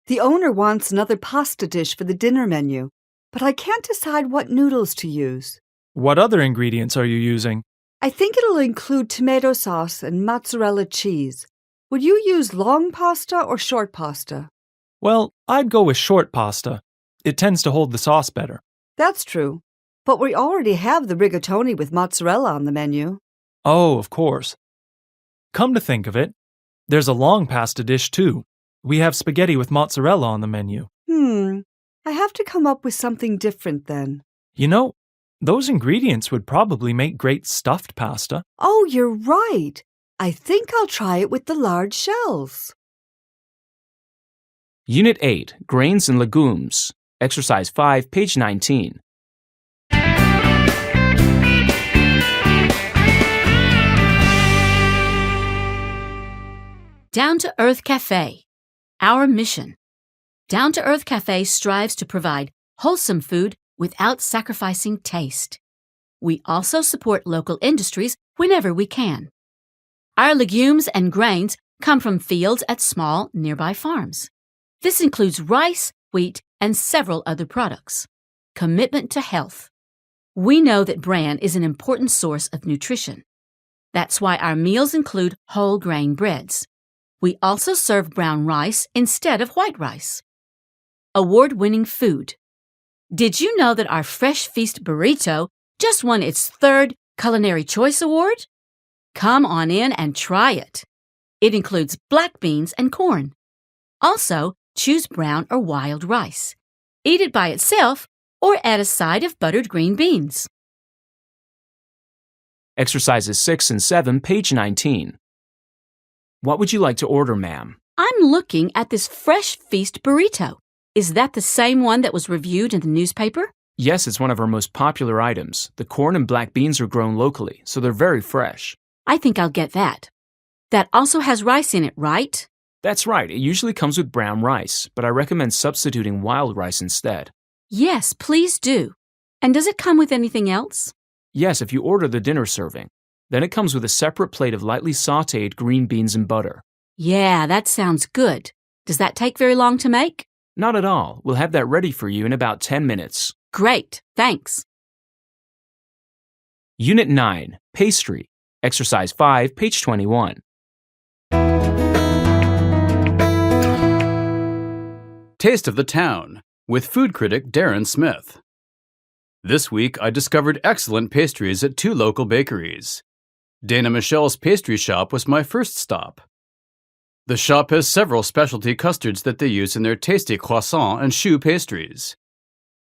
The owner wants another pasta dish for the dinner menu, but I can't decide what noodles to use. What other ingredients are you using? I think it'll include tomato sauce and mozzarella cheese. Would you use long pasta or short pasta? Well, I'd go with short pasta. It tends to hold the sauce better. That's true, but we already have the rigatoni with mozzarella on the menu. Oh, of course. Come to think of it, there's a long pasta dish too. We have spaghetti with mozzarella on the menu. I have to come up with something different then. You know, those ingredients would probably make great stuffed pasta. Oh, you're right. I think I'll try it with the large shells. Unit 8, Grains and Legumes. Exercise 5, page 19. Down to Earth Cafe. Our mission. Down to Earth Cafe strives to provide wholesome food without sacrificing taste. We also support local industries whenever we can. Our legumes and grains come from fields at small, nearby farms. This includes rice, wheat, and several other products. Commitment to health. We know that bran is an important source of nutrition. That's why our meals include whole grain breads. We also serve brown rice instead of white rice. Award-winning food. Did you know that our Fresh Feast burrito just won its 3rd Culinary Choice Award? Come on in and try it. It includes black beans and corn. Also, choose brown or wild rice. Eat it by itself or add a side of buttered green beans. Exercises 6 and 7, page 19. What would you like to order, ma'am? I'm looking at this Fresh Feast burrito. Is that the same one that was reviewed in the newspaper? Yes, it's one of our most popular items. The corn and black beans are grown locally, so they're very fresh. I think I'll get that. That also has rice in it, right? That's right, it usually comes with brown rice, but I recommend substituting wild rice instead. Yes, please do. And does it come with anything else? Yes, if you order the dinner serving. Then it comes with a separate plate of lightly sautéed green beans and butter. Yeah, that sounds good. Does that take very long to make? Not at all. We'll have that ready for you in about 10 minutes. Great, thanks. Unit 9, Pastry. Exercise 5, page 21. Taste of the Town with food critic Darren Smith. This week, I discovered excellent pastries at 2 local bakeries. Dana Michelle's pastry shop was my first stop. The shop has several specialty custards that they use in their tasty croissant and choux pastries.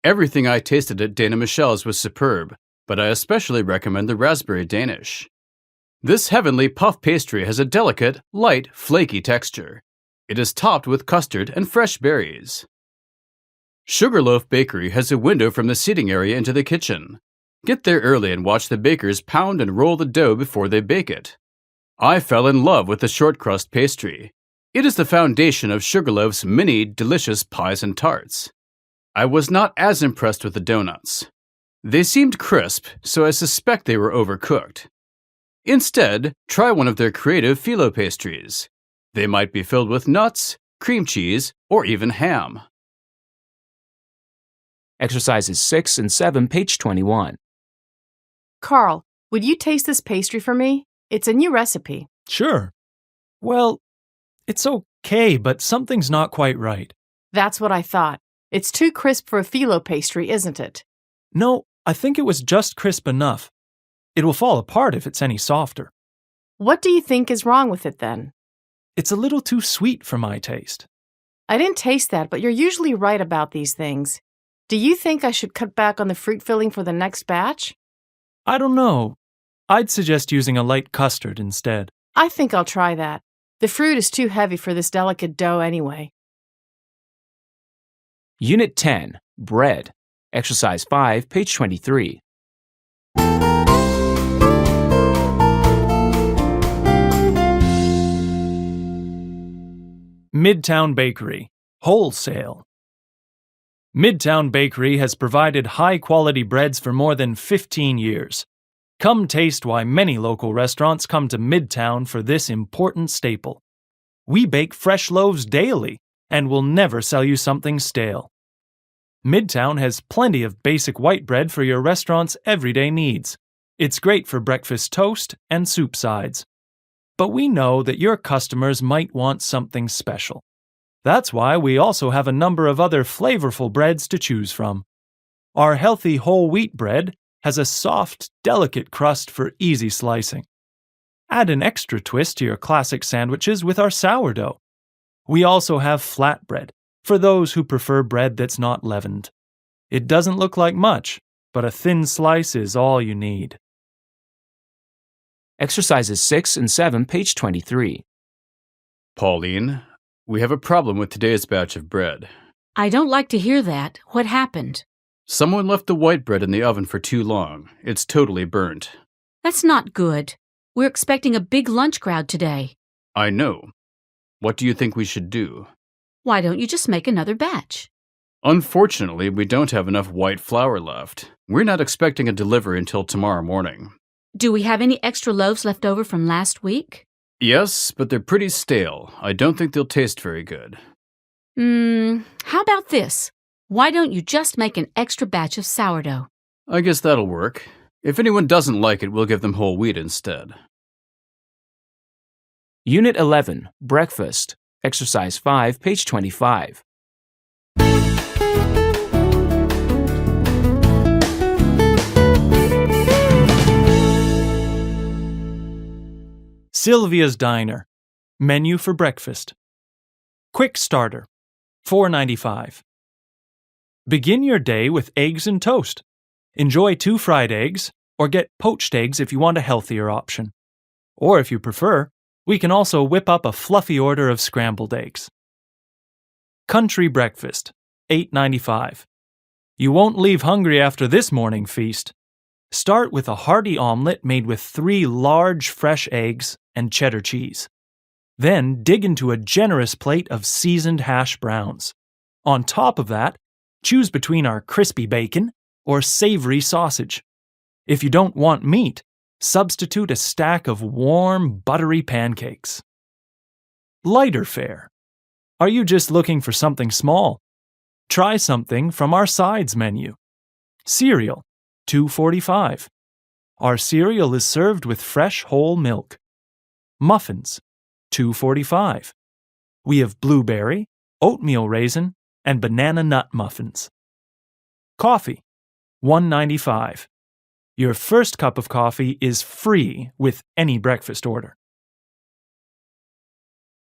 Everything I tasted at Dana Michelle's was superb, but I especially recommend the raspberry Danish. This heavenly puff pastry has a delicate, light, flaky texture. It is topped with custard and fresh berries. Sugarloaf Bakery has a window from the seating area into the kitchen. Get there early and watch the bakers pound and roll the dough before they bake it. I fell in love with the short crust pastry. It is the foundation of Sugarloaf's many delicious pies and tarts. I was not as impressed with the donuts. They seemed crisp, so I suspect they were overcooked. Instead, try one of their creative phyllo pastries. They might be filled with nuts, cream cheese, or even ham. Exercises 6 and 7, page 21. Carl, would you taste this pastry for me? It's a new recipe. Sure. Well, it's okay, but something's not quite right. That's what I thought. It's too crisp for a phyllo pastry, isn't it? No, I think it was just crisp enough. It will fall apart if it's any softer. What do you think is wrong with it then? It's a little too sweet for my taste. I didn't taste that, but you're usually right about these things. Do you think I should cut back on the fruit filling for the next batch? I don't know. I'd suggest using a light custard instead. I think I'll try that. The fruit is too heavy for this delicate dough anyway. Unit 10, Bread. Exercise 5, page 23. Midtown Bakery, wholesale. Midtown Bakery has provided high-quality breads for more than 15 years. Come taste why many local restaurants come to Midtown for this important staple. We bake fresh loaves daily and will never sell you something stale. Midtown has plenty of basic white bread for your restaurant's everyday needs. It's great for breakfast toast and soup sides. But we know that your customers might want something special. That's why we also have a number of other flavorful breads to choose from. Our healthy whole wheat bread has a soft, delicate crust for easy slicing. Add an extra twist to your classic sandwiches with our sourdough. We also have flatbread for those who prefer bread that's not leavened. It doesn't look like much, but a thin slice is all you need. Exercises 6 and 7, page 23. Pauline, we have a problem with today's batch of bread. I don't like to hear that. What happened? Someone left the white bread in the oven for too long. It's totally burnt. That's not good. We're expecting a big lunch crowd today. I know. What do you think we should do? Why don't you just make another batch? Unfortunately, we don't have enough white flour left. We're not expecting a delivery until tomorrow morning. Do we have any extra loaves left over from last week? Yes, but they're pretty stale. I don't think they'll taste very good. How about this? Why don't you just make an extra batch of sourdough? I guess that'll work. If anyone doesn't like it, we'll give them whole wheat instead. Unit 11, Breakfast. Exercise 5, page 25. Sylvia's Diner. Menu for breakfast. Quick starter. $4.95. Begin your day with eggs and toast. Enjoy 2 fried eggs, or get poached eggs if you want a healthier option. Or if you prefer, we can also whip up a fluffy order of scrambled eggs. Country breakfast. $8.95. You won't leave hungry after this morning feast. Start with a hearty omelet made with 3 large fresh eggs and cheddar cheese. Then dig into a generous plate of seasoned hash browns. On top of that, choose between our crispy bacon or savory sausage. If you don't want meat, substitute a stack of warm, buttery pancakes. Lighter fare. Are you just looking for something small? Try something from our sides menu. Cereal, $2.45. Our cereal is served with fresh whole milk. Muffins, $2.45. We have blueberry, oatmeal raisin, and banana nut muffins. Coffee, $1.95. Your first cup of coffee is free with any breakfast order.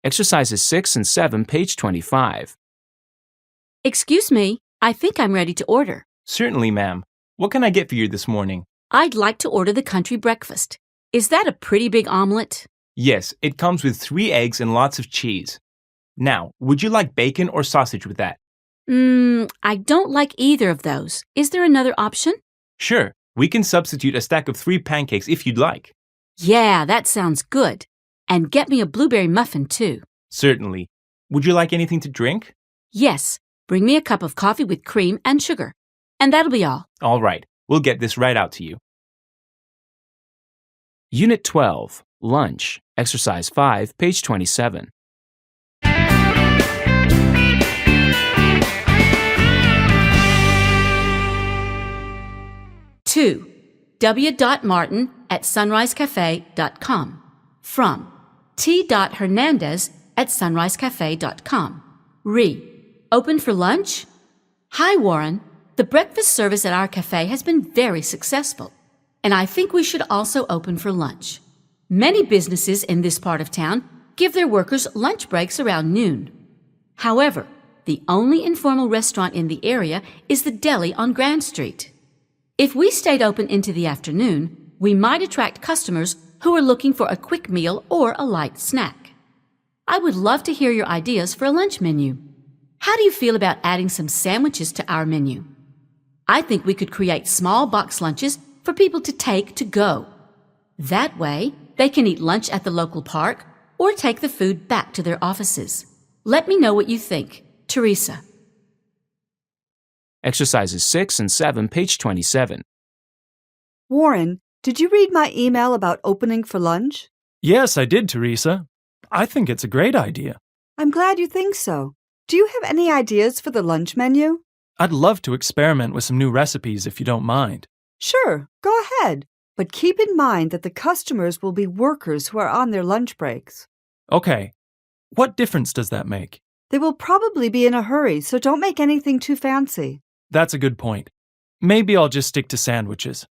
Exercises 6 and 7, page 25. Excuse me, I think I'm ready to order. Certainly, ma'am. What can I get for you this morning? I'd like to order the country breakfast. Is that a pretty big omelet? Yes, it comes with 3 eggs and lots of cheese. Now, would you like bacon or sausage with that? I don't like either of those. Is there another option? Sure, we can substitute a stack of 3 pancakes if you'd like. Yeah, that sounds good. And get me a blueberry muffin, too. Certainly. Would you like anything to drink? Yes, bring me a cup of coffee with cream and sugar. And that'll be all. All right, we'll get this right out to you. Unit 12, Lunch. Exercise 5, page 27. Two, w.martin@sunrisecafe.com. From t.hernandez@sunrisecafe.com. Open for lunch? Hi, Warren. The breakfast service at our cafe has been very successful, and I think we should also open for lunch. Many businesses in this part of town give their workers lunch breaks around noon. However, the only informal restaurant in the area is the deli on Grand Street. If we stayed open into the afternoon, we might attract customers who are looking for a quick meal or a light snack. I would love to hear your ideas for a lunch menu. How do you feel about adding some sandwiches to our menu? I think we could create small box lunches for people to take to go. That way, they can eat lunch at the local park or take the food back to their offices. Let me know what you think. Teresa. Exercises 6 and 7, page 27. Warren, did you read my email about opening for lunch? Yes, I did, Teresa. I think it's a great idea. I'm glad you think so. Do you have any ideas for the lunch menu? I'd love to experiment with some new recipes if you don't mind. Sure, go ahead. But keep in mind that the customers will be workers who are on their lunch breaks. Okay. What difference does that make? They will probably be in a hurry, so don't make anything too fancy. That's a good point. Maybe I'll just stick to sandwiches.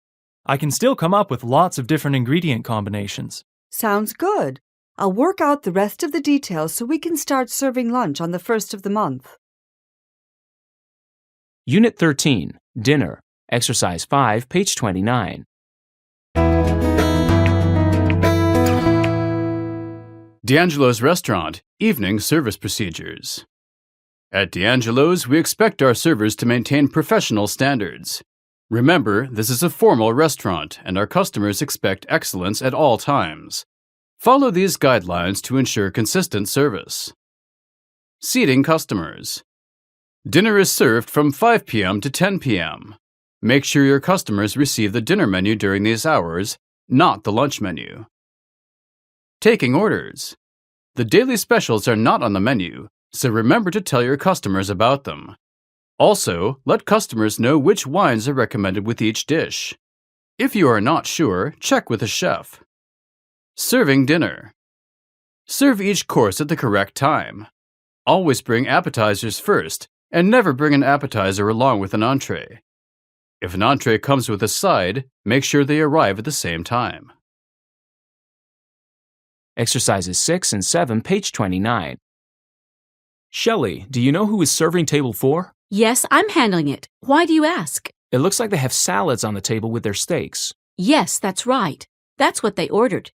I can still come up with lots of different ingredient combinations. Sounds good. I'll work out the rest of the details so we can start serving lunch on the 1st of the month. Unit 13, Dinner, Exercise 5, page 29. D'Angelo's Restaurant, Evening Service Procedures. At D'Angelo's, we expect our servers to maintain professional standards. Remember, this is a formal restaurant, and our customers expect excellence at all times. Follow these guidelines to ensure consistent service. Seating customers. Dinner is served from 5 p.m. to 10 p.m. Make sure your customers receive the dinner menu during these hours, not the lunch menu. Taking orders. The daily specials are not on the menu, so remember to tell your customers about them. Also, let customers know which wines are recommended with each dish. If you are not sure, check with a chef. Serving dinner. Serve each course at the correct time. Always bring appetizers first, and never bring an appetizer along with an entree. If an entree comes with a side, make sure they arrive at the same time. Exercises 6 and 7, page 29. Shelley, do you know who is serving table 4? Yes, I'm handling it. Why do you ask? It looks like they have salads on the table with their steaks. Yes, that's right. That's what they ordered.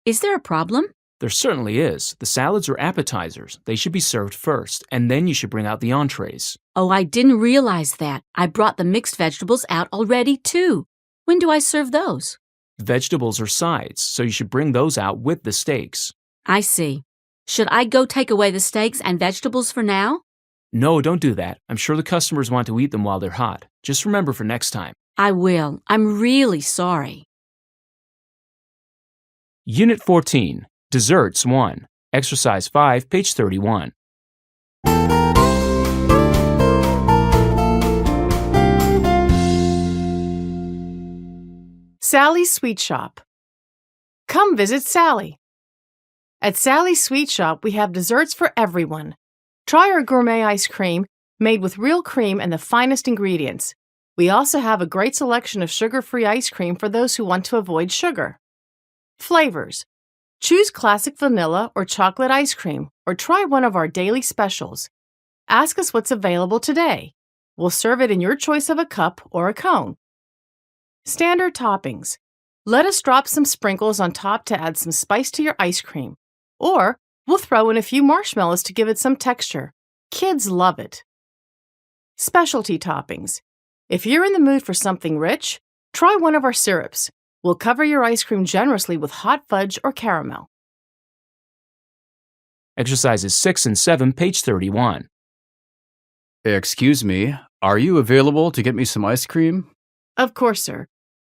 Is there a problem? There certainly is. The salads are appetizers. They should be served first, and then you should bring out the entrees. Oh, I didn't realize that. I brought the mixed vegetables out already, too. When do I serve those? Vegetables are sides, so you should bring those out with the steaks. I see. Should I go take away the steaks and vegetables for now? No, don't do that. I'm sure the customers want to eat them while they're hot. Just remember for next time. I will. I'm really sorry. Unit 14, Desserts 1, Exercise 5, page 31. Sally's Sweet Shop. Come visit Sally. At Sally's Sweet Shop, we have desserts for everyone. Try our gourmet ice cream, made with real cream and the finest ingredients. We also have a great selection of sugar-free ice cream for those who want to avoid sugar. Flavors. Choose classic vanilla or chocolate ice cream, or try one of our daily specials. Ask us what's available today. We'll serve it in your choice of a cup or a cone. Standard toppings. Let us drop some sprinkles on top to add some spice to your ice cream. Or we'll throw in a few marshmallows to give it some texture. Kids love it. Specialty toppings. If you're in the mood for something rich, try one of our syrups. We'll cover your ice cream generously with hot fudge or caramel. Exercises 6 and 7, page 31. Excuse me, are you available to get me some ice cream? Of course, sir.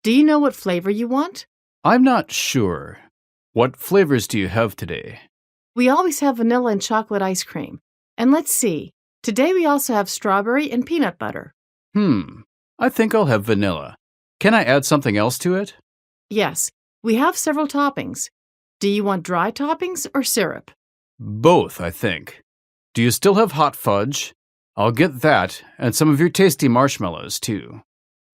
Do you know what flavor you want? I'm not sure. What flavors do you have today? We always have vanilla and chocolate ice cream. And let's see, today we also have strawberry and peanut butter. I think I'll have vanilla. Can I add something else to it? Yes, we have several toppings. Do you want dry toppings or syrup? Both, I think. Do you still have hot fudge? I'll get that and some of your tasty marshmallows, too.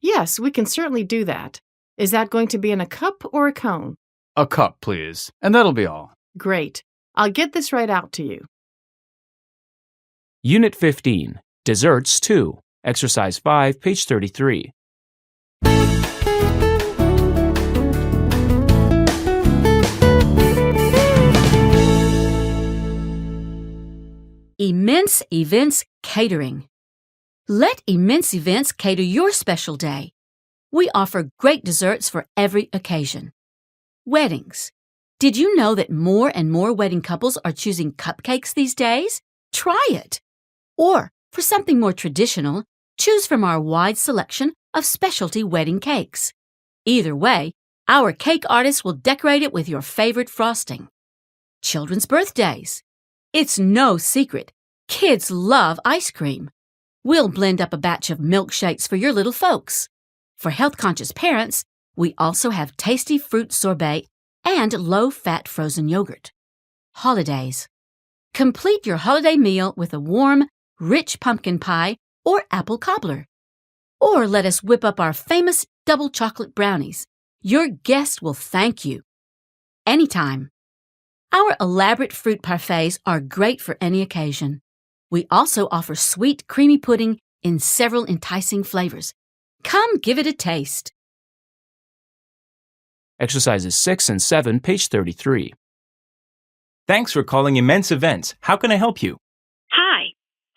Yes, we can certainly do that. Is that going to be in a cup or a cone? A cup, please, and that'll be all. Great. I'll get this right out to you. Unit 15, Desserts 2, Exercise 5, page 33. Immense Events Catering. Let Immense Events cater your special day. We offer great desserts for every occasion. Weddings. Did you know that more and more wedding couples are choosing cupcakes these days? try it. Or, for something more traditional, choose from our wide selection of specialty wedding cakes. Either way, our cake artists will decorate it with your favorite frosting. Children's birthdays. It's no secret. Kids love ice cream. We'll blend up a batch of milkshakes for your little folks. For health-conscious parents, we also have tasty fruit sorbet and low-fat frozen yogurt. Holidays. Complete your holiday meal with a warm, rich pumpkin pie or apple cobbler. Or let us whip up our famous double chocolate brownies. Your guest will thank you. Anytime. Our elaborate fruit parfaits are great for any occasion. We also offer sweet, creamy pudding in several enticing flavors. Come give it a taste. Exercises 6 and 7, page 33. Thanks for calling Immense Events. How can I help you? Hi,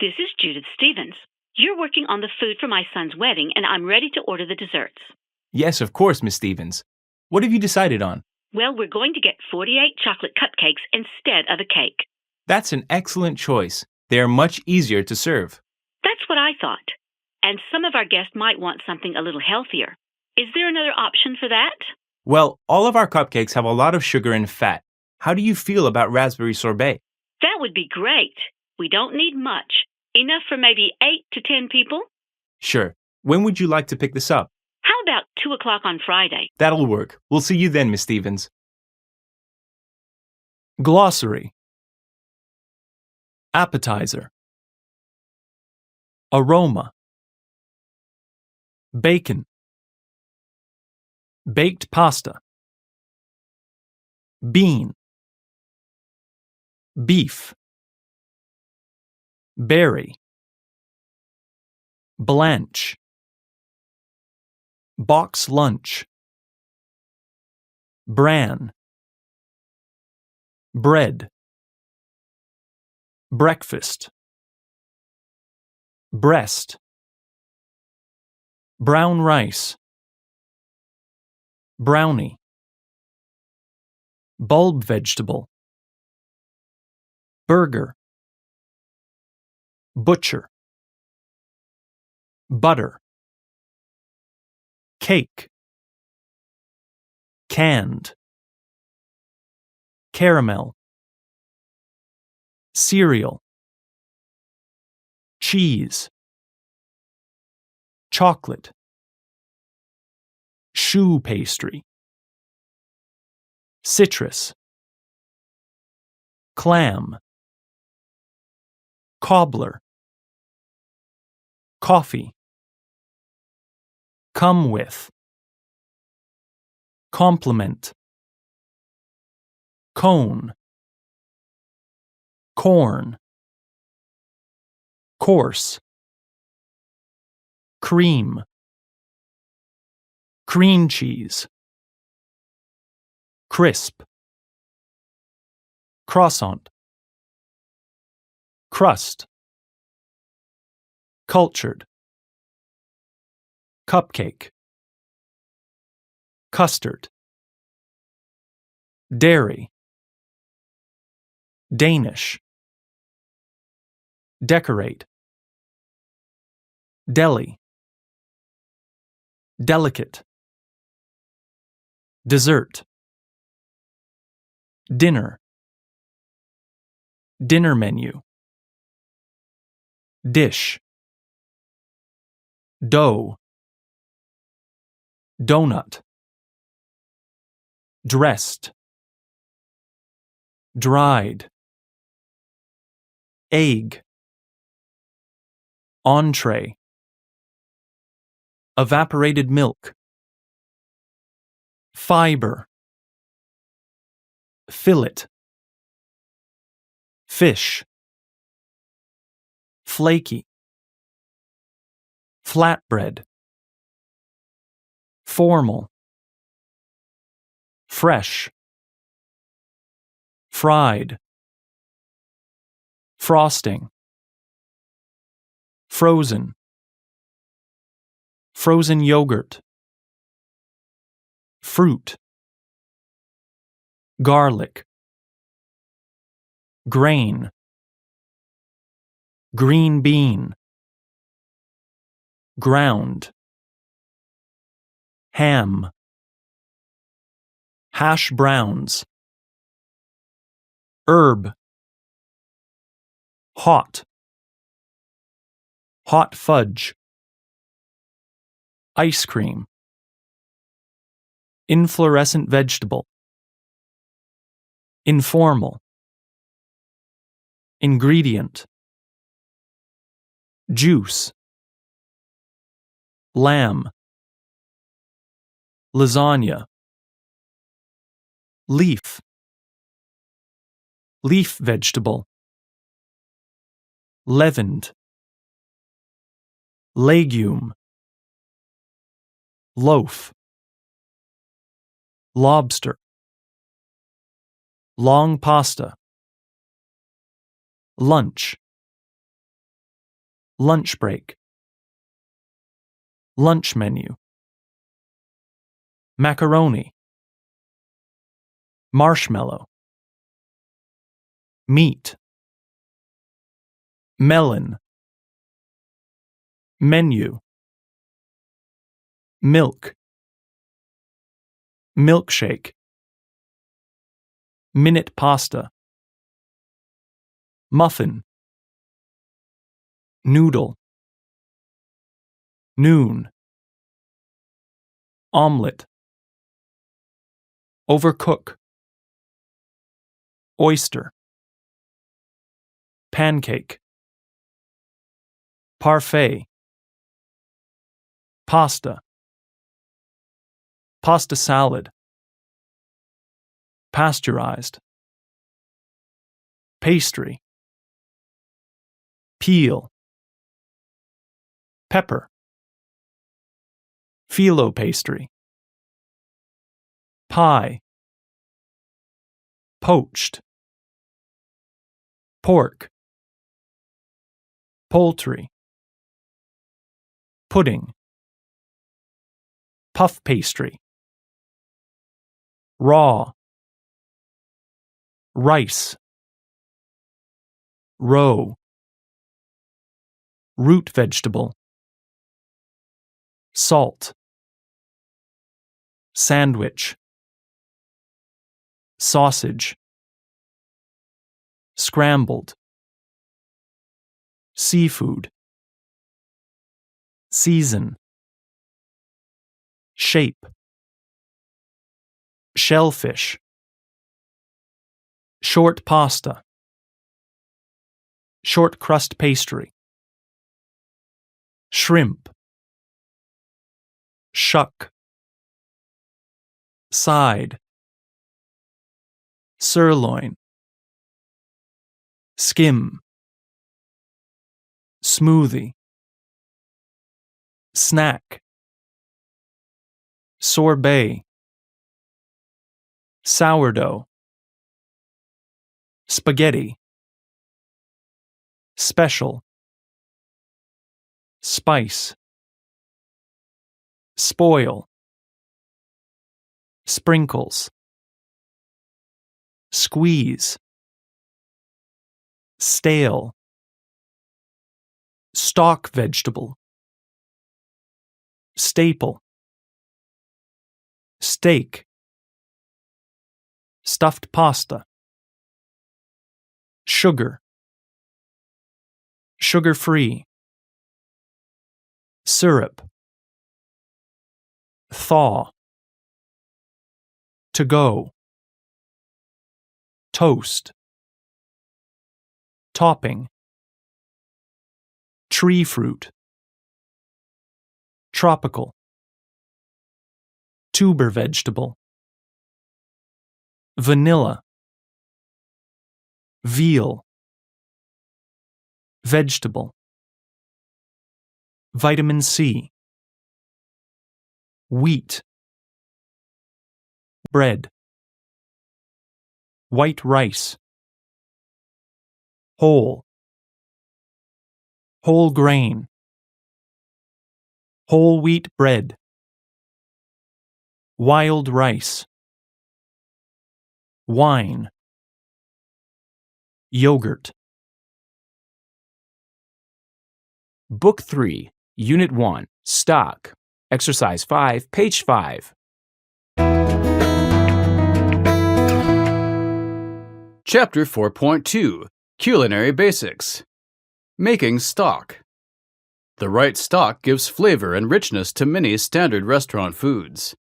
this is Judith Stevens. You're working on the food for my son's wedding, and I'm ready to order the desserts. Yes, of course, Miss Stevens. What have you decided on? Well, we're going to get 48 chocolate cupcakes instead of a cake. That's an excellent choice. They are much easier to serve. That's what I thought. And some of our guests might want something a little healthier. Is there another option for that? Well, all of our cupcakes have a lot of sugar and fat. How do you feel about raspberry sorbet? That would be great. We don't need much. Enough for maybe 8 to 10 people? Sure. When would you like to pick this up? How about 2 o'clock on Friday? That'll work. We'll see you then, Miss Stevens. Glossary. Appetizer. Aroma. Bacon. Baked pasta. Bean. Beef. Berry. Blanch. Box lunch. Bran. Bread. Breakfast. Breast. Brown rice. Brownie. Bulb vegetable. Burger. Butcher. Butter. Cake. Canned. Caramel. Cereal. Cheese. Chocolate. Shoe pastry. Citrus. Clam. Cobbler. Coffee. Come with. Complement. Cone. Corn. Course. Cream. Cream cheese. Crisp. Croissant. Crust. Cultured. Cupcake. Custard. Dairy. Danish. Decorate. Deli. Delicate. Dessert. Dinner. Dinner menu. Dish. Dough. Donut. Dressed. Dried. Egg. Entree. Evaporated milk. Fiber. Fillet. Fish. Flaky. Flatbread. Formal. Fresh. Fried. Frosting. Frozen. Frozen yogurt. Fruit. Garlic. Grain. green bean, ground, ham, hash browns, herb, hot, hot fudge, ice cream, inflorescent vegetable, informal, ingredient, juice, lamb, lasagna, leaf, leaf vegetable, leavened, legume, loaf, lobster, long pasta, lunch, lunch break, lunch menu, macaroni, marshmallow, meat, melon, menu, milk, milkshake, minute pasta, muffin, noodle, noon, omelette, overcook, oyster, pancake, parfait, pasta, pasta salad, pasteurized, pastry, peel, pepper, phyllo pastry, pie, poached, pork, poultry, pudding, puff pastry, raw, rice, roe, root vegetable, salt, sandwich, sausage, scrambled, seafood, season, shape, shellfish, short pasta, short crust pastry, shrimp, shuck, side, sirloin, skim, smoothie, snack, sorbet, sourdough, spaghetti, special, spice, spoil, sprinkles, squeeze, stale, stock vegetable, staple, steak, stuffed pasta, sugar, sugar-free, syrup, thaw, to go, toast, topping, tree fruit, tropical, tuber vegetable, vanilla, veal, vegetable, vitamin C, wheat, bread, white rice, whole, whole grain, whole wheat bread, wild rice, wine, yogurt. Book 3, Unit 1, Stock. Exercise 5, page 5. Chapter 4.2 Culinary Basics. Making stock. The right stock gives flavor and richness to many standard restaurant foods.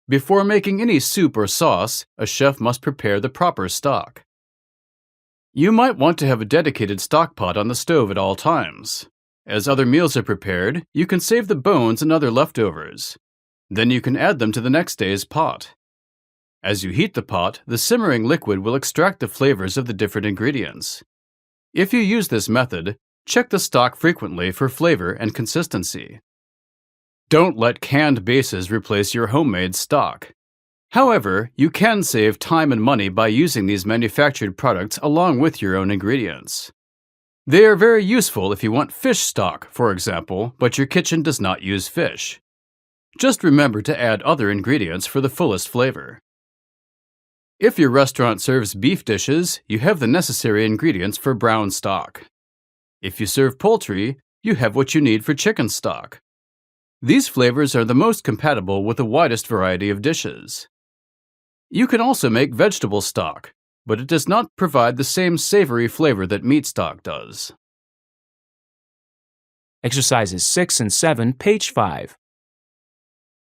Before making any soup or sauce, a chef must prepare the proper stock. You might want to have a dedicated stock pot on the stove at all times. As other meals are prepared, you can save the bones and other leftovers. Then you can add them to the next day's pot. As you heat the pot, the simmering liquid will extract the flavors of the different ingredients. If you use this method, check the stock frequently for flavor and consistency. Don't let canned bases replace your homemade stock. However, you can save time and money by using these manufactured products along with your own ingredients. They are very useful if you want fish stock, for example, but your kitchen does not use fish. Just remember to add other ingredients for the fullest flavor. If your restaurant serves beef dishes, you have the necessary ingredients for brown stock. If you serve poultry, you have what you need for chicken stock. These flavors are the most compatible with the widest variety of dishes. You can also make vegetable stock, but it does not provide the same savory flavor that meat stock does. Exercises 6 and 7, page 5.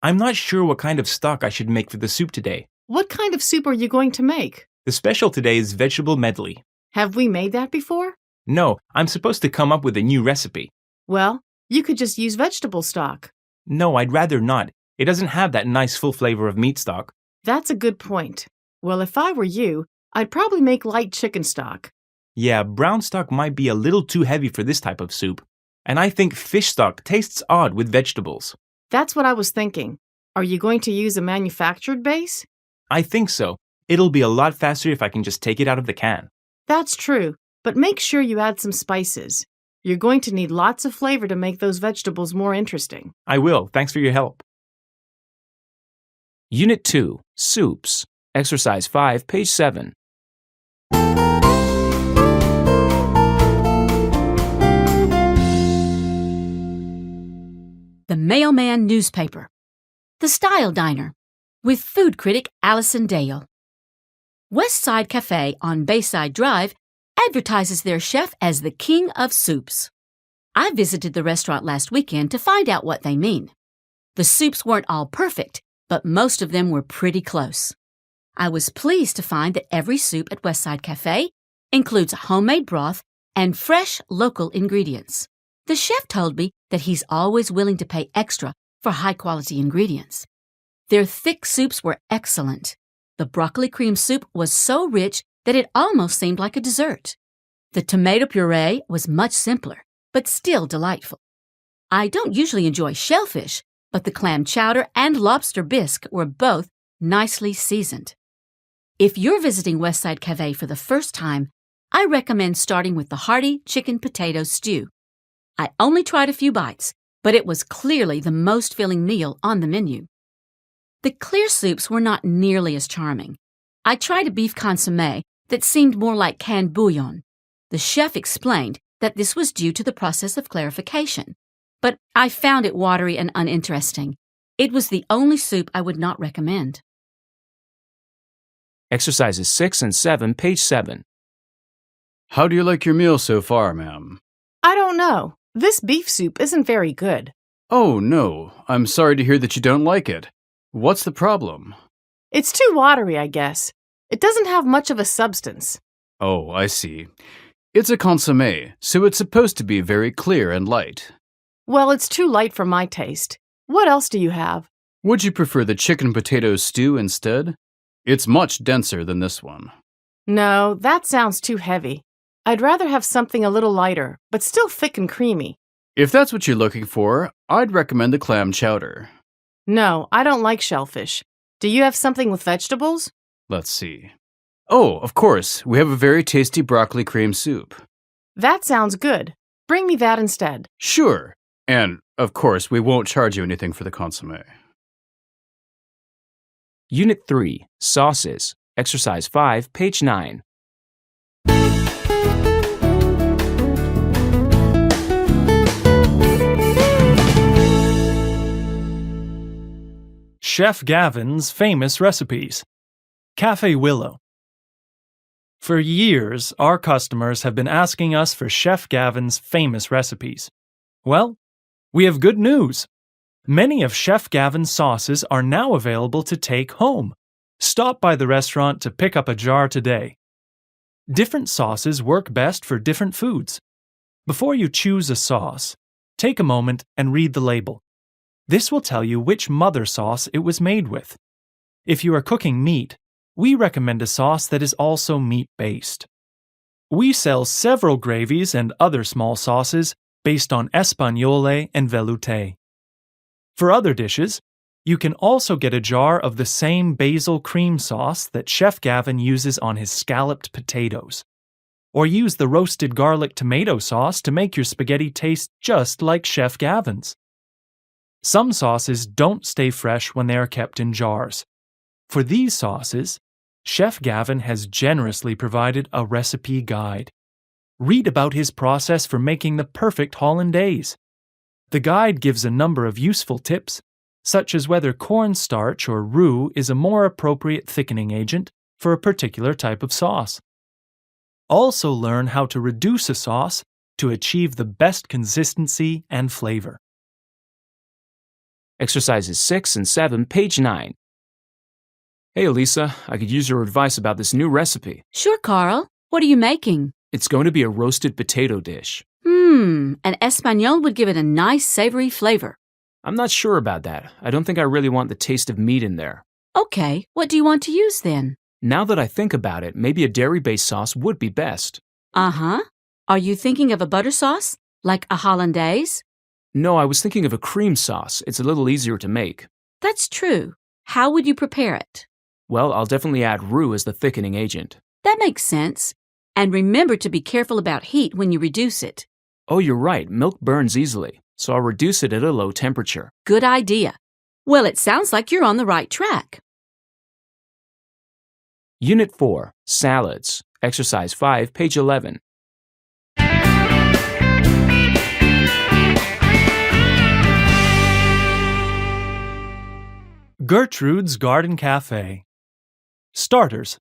I'm not sure what kind of stock I should make for the soup today. What kind of soup are you going to make? The special today is vegetable medley. Have we made that before? No, I'm supposed to come up with a new recipe. Well, you could just use vegetable stock. No, I'd rather not. It doesn't have that nice full flavor of meat stock. That's a good point. Well, if I were you, I'd probably make light chicken stock. Yeah, brown stock might be a little too heavy for this type of soup. And I think fish stock tastes odd with vegetables. That's what I was thinking. Are you going to use a manufactured base? I think so. It'll be a lot faster if I can just take it out of the can. That's true, but make sure you add some spices. You're going to need lots of flavor to make those vegetables more interesting. I will. Thanks for your help. Unit 2, Soups. Exercise 5, page 7. The Mailman Newspaper. The Style Diner, with food critic Allison Dale. West Side Cafe on Bayside Drive advertises their chef as the king of soups. I visited the restaurant last weekend to find out what they mean. The soups weren't all perfect, but most of them were pretty close. I was pleased to find that every soup at West Side Cafe includes homemade broth and fresh local ingredients. The chef told me that he's always willing to pay extra for high-quality ingredients. Their thick soups were excellent. The broccoli cream soup was so rich that it almost seemed like a dessert. The tomato puree was much simpler, but still delightful. I don't usually enjoy shellfish, but the clam chowder and lobster bisque were both nicely seasoned. If you're visiting West Side Cafe for the first time, I recommend starting with the hearty chicken potato stew. I only tried a few bites, but it was clearly the most filling meal on the menu. The clear soups were not nearly as charming. I tried a beef consommé that seemed more like canned bouillon. The chef explained that this was due to the process of clarification, but I found it watery and uninteresting. It was the only soup I would not recommend. Exercises 6 and 7, page 7. How do you like your meal so far, ma'am? I don't know. This beef soup isn't very good. Oh, no. I'm sorry to hear that you don't like it. What's the problem? It's too watery, I guess. It doesn't have much of a substance. Oh, I see. It's a consommé, so it's supposed to be very clear and light. Well, it's too light for my taste. What else do you have? Would you prefer the chicken potato stew instead? It's much denser than this one. No, that sounds too heavy. I'd rather have something a little lighter, but still thick and creamy. If that's what you're looking for, I'd recommend the clam chowder. No, I don't like shellfish. Do you have something with vegetables? Let's see. Oh, of course, we have a very tasty broccoli cream soup. That sounds good. Bring me that instead. Sure. And, of course, we won't charge you anything for the consommé. Unit 3, Sauces. Exercise 5, page 9. Chef Gavin's famous recipes. Cafe Willow. For years, our customers have been asking us for Chef Gavin's famous recipes. Well, we have good news. Many of Chef Gavin's sauces are now available to take home. Stop by the restaurant to pick up a jar today. Different sauces work best for different foods. Before you choose a sauce, take a moment and read the label. This will tell you which mother sauce it was made with. If you are cooking meat, we recommend a sauce that is also meat-based. We sell several gravies and other small sauces based on Espagnole and Velouté. For other dishes, you can also get a jar of the same basil cream sauce that Chef Gavin uses on his scalloped potatoes. Or use the roasted garlic tomato sauce to make your spaghetti taste just like Chef Gavin's. Some sauces don't stay fresh when they are kept in jars. For these sauces, Chef Gavin has generously provided a recipe guide. Read about his process for making the perfect hollandaise. The guide gives a number of useful tips, such as whether cornstarch or roux is a more appropriate thickening agent for a particular type of sauce. Also learn how to reduce a sauce to achieve the best consistency and flavor. Exercises 6 and 7, page 9. Hey, Elisa, I could use your advice about this new recipe. Sure, Carl. What are you making? It's going to be a roasted potato dish. An Espagnole would give it a nice savory flavor. I'm not sure about that. I don't think I really want the taste of meat in there. Okay, what do you want to use then? Now that I think about it, maybe a dairy-based sauce would be best. Uh-huh. Are you thinking of a butter sauce? Like a hollandaise? No, I was thinking of a cream sauce. It's a little easier to make. That's true. How would you prepare it? Well, I'll definitely add roux as the thickening agent. That makes sense. And remember to be careful about heat when you reduce it. Oh, you're right. Milk burns easily, so I'll reduce it at a low temperature. Good idea. Well, it sounds like you're on the right track. Unit 4, Salads. Exercise 5, page 11. Gertrude's Garden Cafe. Starters.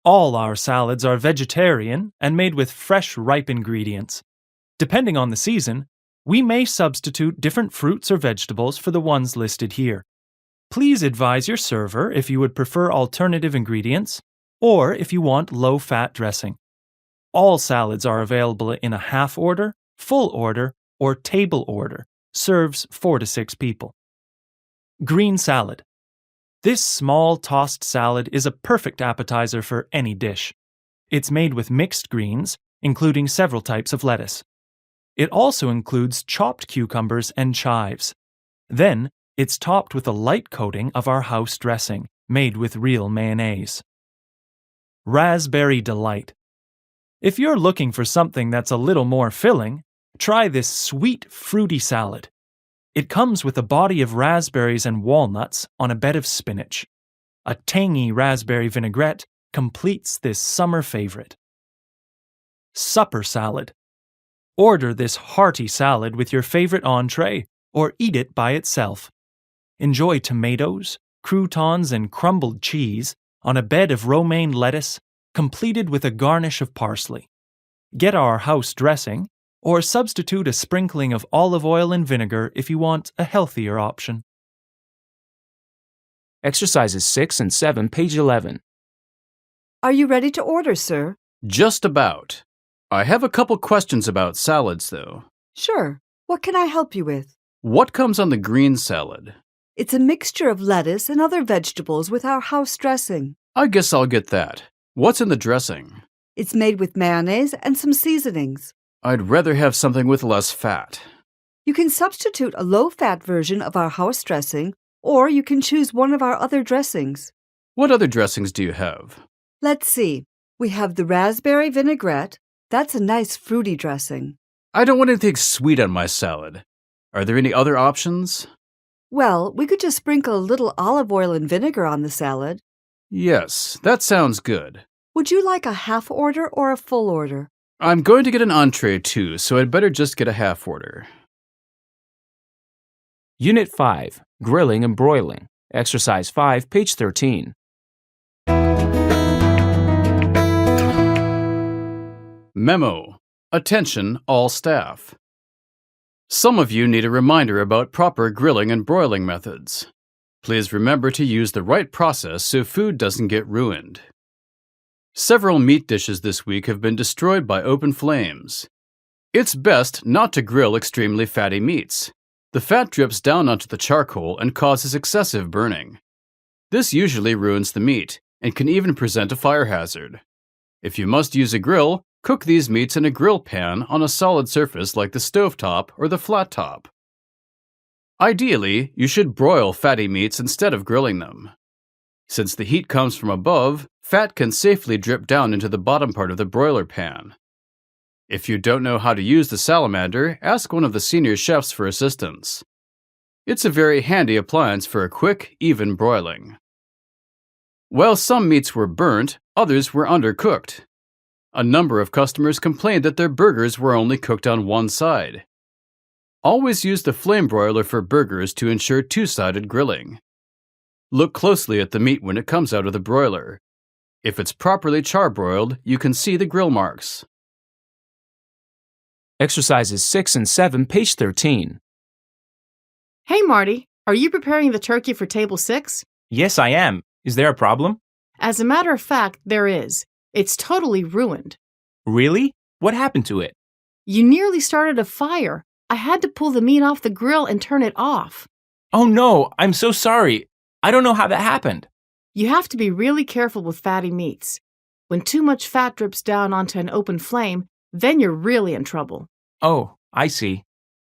All our salads are vegetarian and made with fresh, ripe ingredients. Depending on the season, we may substitute different fruits or vegetables for the ones listed here. Please advise your server if you would prefer alternative ingredients or if you want low-fat dressing. All salads are available in a half order, full order, or table order. Serves 4 to 6 people. Green salad. This small tossed salad is a perfect appetizer for any dish. It's made with mixed greens, including several types of lettuce. It also includes chopped cucumbers and chives. Then, it's topped with a light coating of our house dressing, made with real mayonnaise. Raspberry Delight. If you're looking for something that's a little more filling, try this sweet, fruity salad. It comes with a body of raspberries and walnuts on a bed of spinach. A tangy raspberry vinaigrette completes this summer favorite. Supper salad. Order this hearty salad with your favorite entree or eat it by itself. Enjoy tomatoes, croutons, and crumbled cheese on a bed of romaine lettuce completed with a garnish of parsley. Get our house dressing or substitute a sprinkling of olive oil and vinegar if you want a healthier option. Exercises 6 and 7, page 11. Are you ready to order, sir? Just about. I have a couple questions about salads, though. Sure. What can I help you with? What comes on the green salad? It's a mixture of lettuce and other vegetables with our house dressing. I guess I'll get that. What's in the dressing? It's made with mayonnaise and some seasonings. I'd rather have something with less fat. You can substitute a low-fat version of our house dressing, or you can choose one of our other dressings. What other dressings do you have? Let's see. We have the raspberry vinaigrette. That's a nice fruity dressing. I don't want anything sweet on my salad. Are there any other options? Well, we could just sprinkle a little olive oil and vinegar on the salad. Yes, that sounds good. Would you like a half order or a full order? I'm going to get an entree too, so I'd better just get a half order. Unit 5, Grilling and Broiling. Exercise 5, page 13. Memo. Attention all staff. Some of you need a reminder about proper grilling and broiling methods. Please remember to use the right process so food doesn't get ruined. Several meat dishes this week have been destroyed by open flames. It's best not to grill extremely fatty meats. The fat drips down onto the charcoal and causes excessive burning. This usually ruins the meat and can even present a fire hazard. If you must use a grill, cook these meats in a grill pan on a solid surface like the stovetop or the flat top. Ideally, you should broil fatty meats instead of grilling them. Since the heat comes from above, fat can safely drip down into the bottom part of the broiler pan. If you don't know how to use the salamander, ask one of the senior chefs for assistance. It's a very handy appliance for a quick, even broiling. While some meats were burnt, others were undercooked. A number of customers complained that their burgers were only cooked on one side. Always use the flame broiler for burgers to ensure two-sided grilling. Look closely at the meat when it comes out of the broiler. If it's properly charbroiled, you can see the grill marks. Exercises 6 and 7, page 13. Hey, Marty, are you preparing the turkey for table 6? Yes, I am. Is there a problem? As a matter of fact, there is. It's totally ruined. Really? What happened to it? You nearly started a fire. I had to pull the meat off the grill and turn it off. Oh no, I'm so sorry. I don't know how that happened. You have to be really careful with fatty meats. When too much fat drips down onto an open flame, then you're really in trouble. Oh, I see.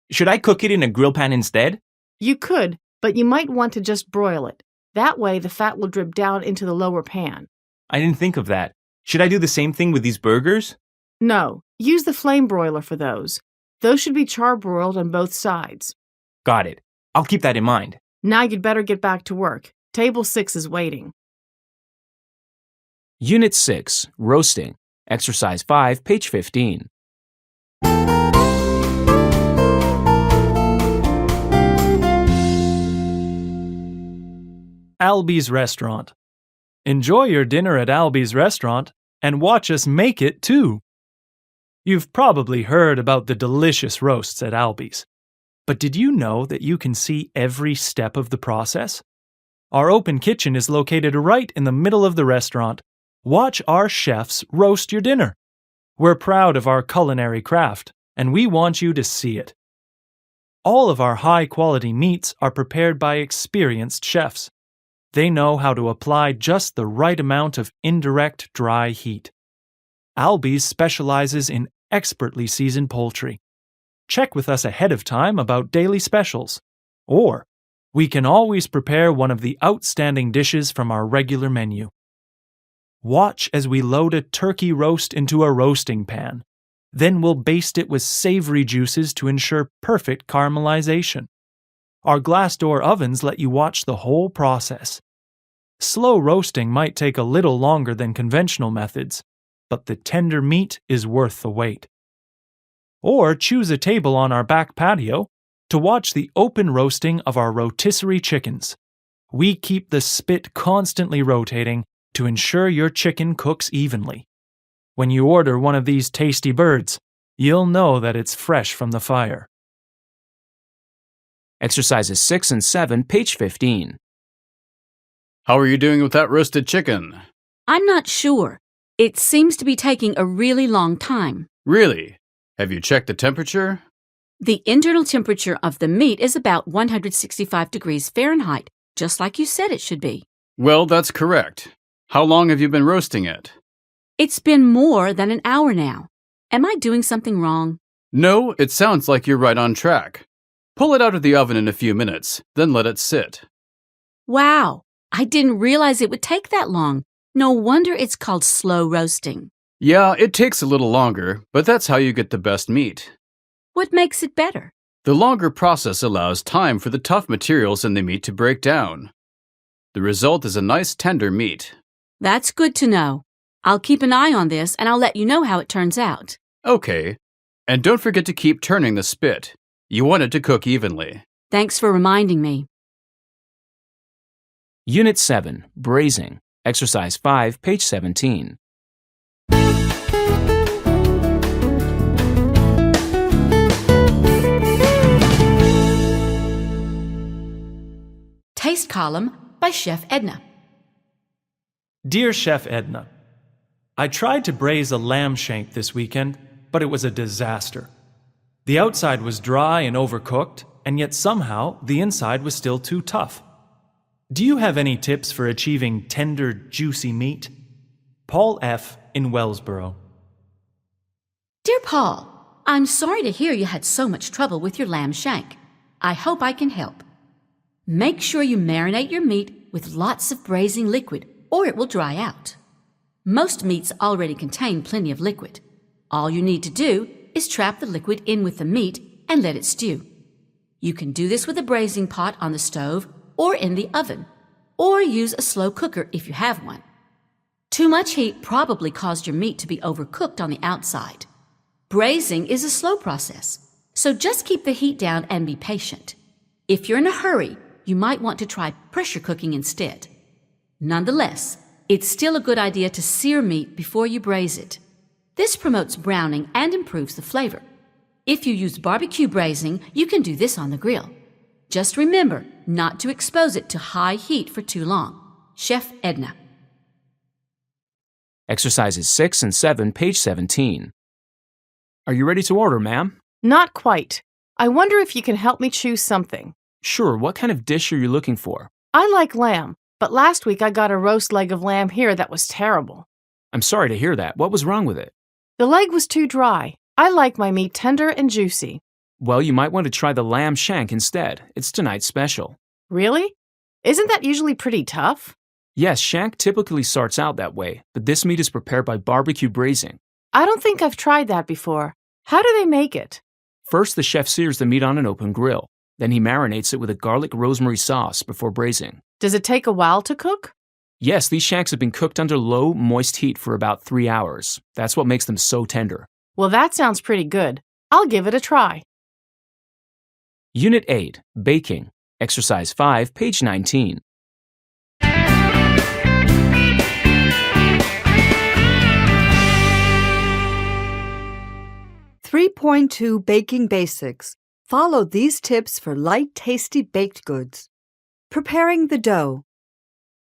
Should I cook it in a grill pan instead? You could, but you might want to just broil it. That way the fat will drip down into the lower pan. I didn't think of that. Should I do the same thing with these burgers? No, use the flame broiler for those. Those should be charbroiled on both sides. Got it. I'll keep that in mind. Now you'd better get back to work. Table 6 is waiting. Unit 6, Roasting. Exercise 5, page 15. Alby's Restaurant. Enjoy your dinner at Alby's Restaurant and watch us make it too. You've probably heard about the delicious roasts at Alby's. But did you know that you can see every step of the process? Our open kitchen is located right in the middle of the restaurant. Watch our chefs roast your dinner. We're proud of our culinary craft, and we want you to see it. All of our high-quality meats are prepared by experienced chefs. They know how to apply just the right amount of indirect dry heat. Alby's specializes in expertly seasoned poultry. Check with us ahead of time about daily specials. Or, we can always prepare one of the outstanding dishes from our regular menu. Watch as we load a turkey roast into a roasting pan. Then we'll baste it with savory juices to ensure perfect caramelization. Our glass door ovens let you watch the whole process. Slow roasting might take a little longer than conventional methods, but the tender meat is worth the wait. Or choose a table on our back patio to watch the open roasting of our rotisserie chickens. We keep the spit constantly rotating to ensure your chicken cooks evenly. When you order one of these tasty birds, you'll know that it's fresh from the fire. Exercises 6 and 7, page 15. How are you doing with that roasted chicken? I'm not sure. It seems to be taking a really long time. Really? Have you checked the temperature? The internal temperature of the meat is about 165 degrees Fahrenheit, just like you said it should be. Well, that's correct. How long have you been roasting it? It's been more than an hour now. Am I doing something wrong? No, it sounds like you're right on track. Pull it out of the oven in a few minutes, then let it sit. Wow, I didn't realize it would take that long. No wonder it's called slow roasting. Yeah, it takes a little longer, but that's how you get the best meat. What makes it better? The longer process allows time for the tough materials in the meat to break down. The result is a nice tender meat. That's good to know. I'll keep an eye on this and I'll let you know how it turns out. Okay. And don't forget to keep turning the spit. You want it to cook evenly. Thanks for reminding me. Unit 7, Braising, Exercise 5, page 17. Taste Column by Chef Edna. Dear Chef Edna, I tried to braise a lamb shank this weekend, but it was a disaster. The outside was dry and overcooked, and yet somehow the inside was still too tough. Do you have any tips for achieving tender, juicy meat? Paul F. in Wellsboro. Dear Paul, I'm sorry to hear you had so much trouble with your lamb shank. I hope I can help. Make sure you marinate your meat with lots of braising liquid, or it will dry out. Most meats already contain plenty of liquid. All you need to do is trap the liquid in with the meat and let it stew. You can do this with a braising pot on the stove or in the oven, or use a slow cooker if you have one. Too much heat probably caused your meat to be overcooked on the outside. Braising is a slow process, so just keep the heat down and be patient. If you're in a hurry, you might want to try pressure cooking instead. Nonetheless, it's still a good idea to sear meat before you braise it. This promotes browning and improves the flavor. If you use barbecue braising, you can do this on the grill. Just remember not to expose it to high heat for too long. Chef Edna. Exercises 6 and 7, page 17. Are you ready to order, ma'am? Not quite. I wonder if you can help me choose something. Sure, what kind of dish are you looking for? I like lamb, but last week I got a roast leg of lamb here that was terrible. I'm sorry to hear that. What was wrong with it? The leg was too dry. I like my meat tender and juicy. Well, you might want to try the lamb shank instead. It's tonight's special. Really? Isn't that usually pretty tough? Yes, shank typically starts out that way, but this meat is prepared by barbecue braising. I don't think I've tried that before. How do they make it? First, the chef sears the meat on an open grill. Then he marinates it with a garlic rosemary sauce before braising. Does it take a while to cook? Yes, these shanks have been cooked under low, moist heat for about 3 hours. That's what makes them so tender. Well, that sounds pretty good. I'll give it a try. Unit 8, Baking, Exercise 5, page 19. 3.2 Baking Basics. Follow these tips for light, tasty baked goods. Preparing the dough.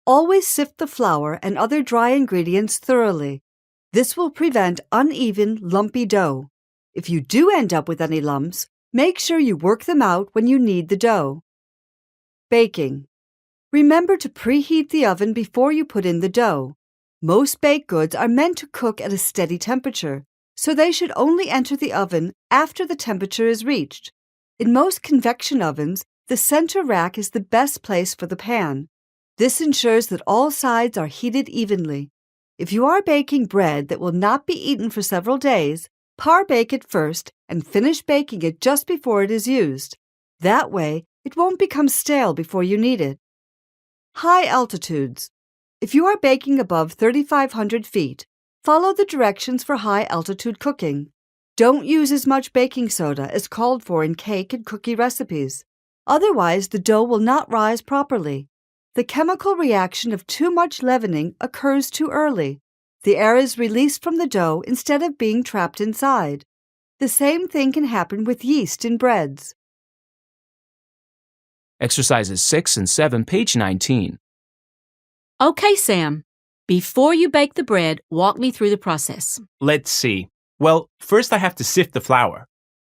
Always sift the flour and other dry ingredients thoroughly. This will prevent uneven, lumpy dough. If you do end up with any lumps, make sure you work them out when you knead the dough. Baking. Remember to preheat the oven before you put in the dough. Most baked goods are meant to cook at a steady temperature, so they should only enter the oven after the temperature is reached. In most convection ovens, the center rack is the best place for the pan. This ensures that all sides are heated evenly. If you are baking bread that will not be eaten for several days, par-bake it first and finish baking it just before it is used. That way, it won't become stale before you need it. High altitudes. If you are baking above 3,500 feet, follow the directions for high-altitude cooking. Don't use as much baking soda as called for in cake and cookie recipes. Otherwise, the dough will not rise properly. The chemical reaction of too much leavening occurs too early. The air is released from the dough instead of being trapped inside. The same thing can happen with yeast in breads. Exercises 6 and 7, page 19. Okay, Sam. Before you bake the bread, walk me through the process. Let's see. Well, first I have to sift the flour.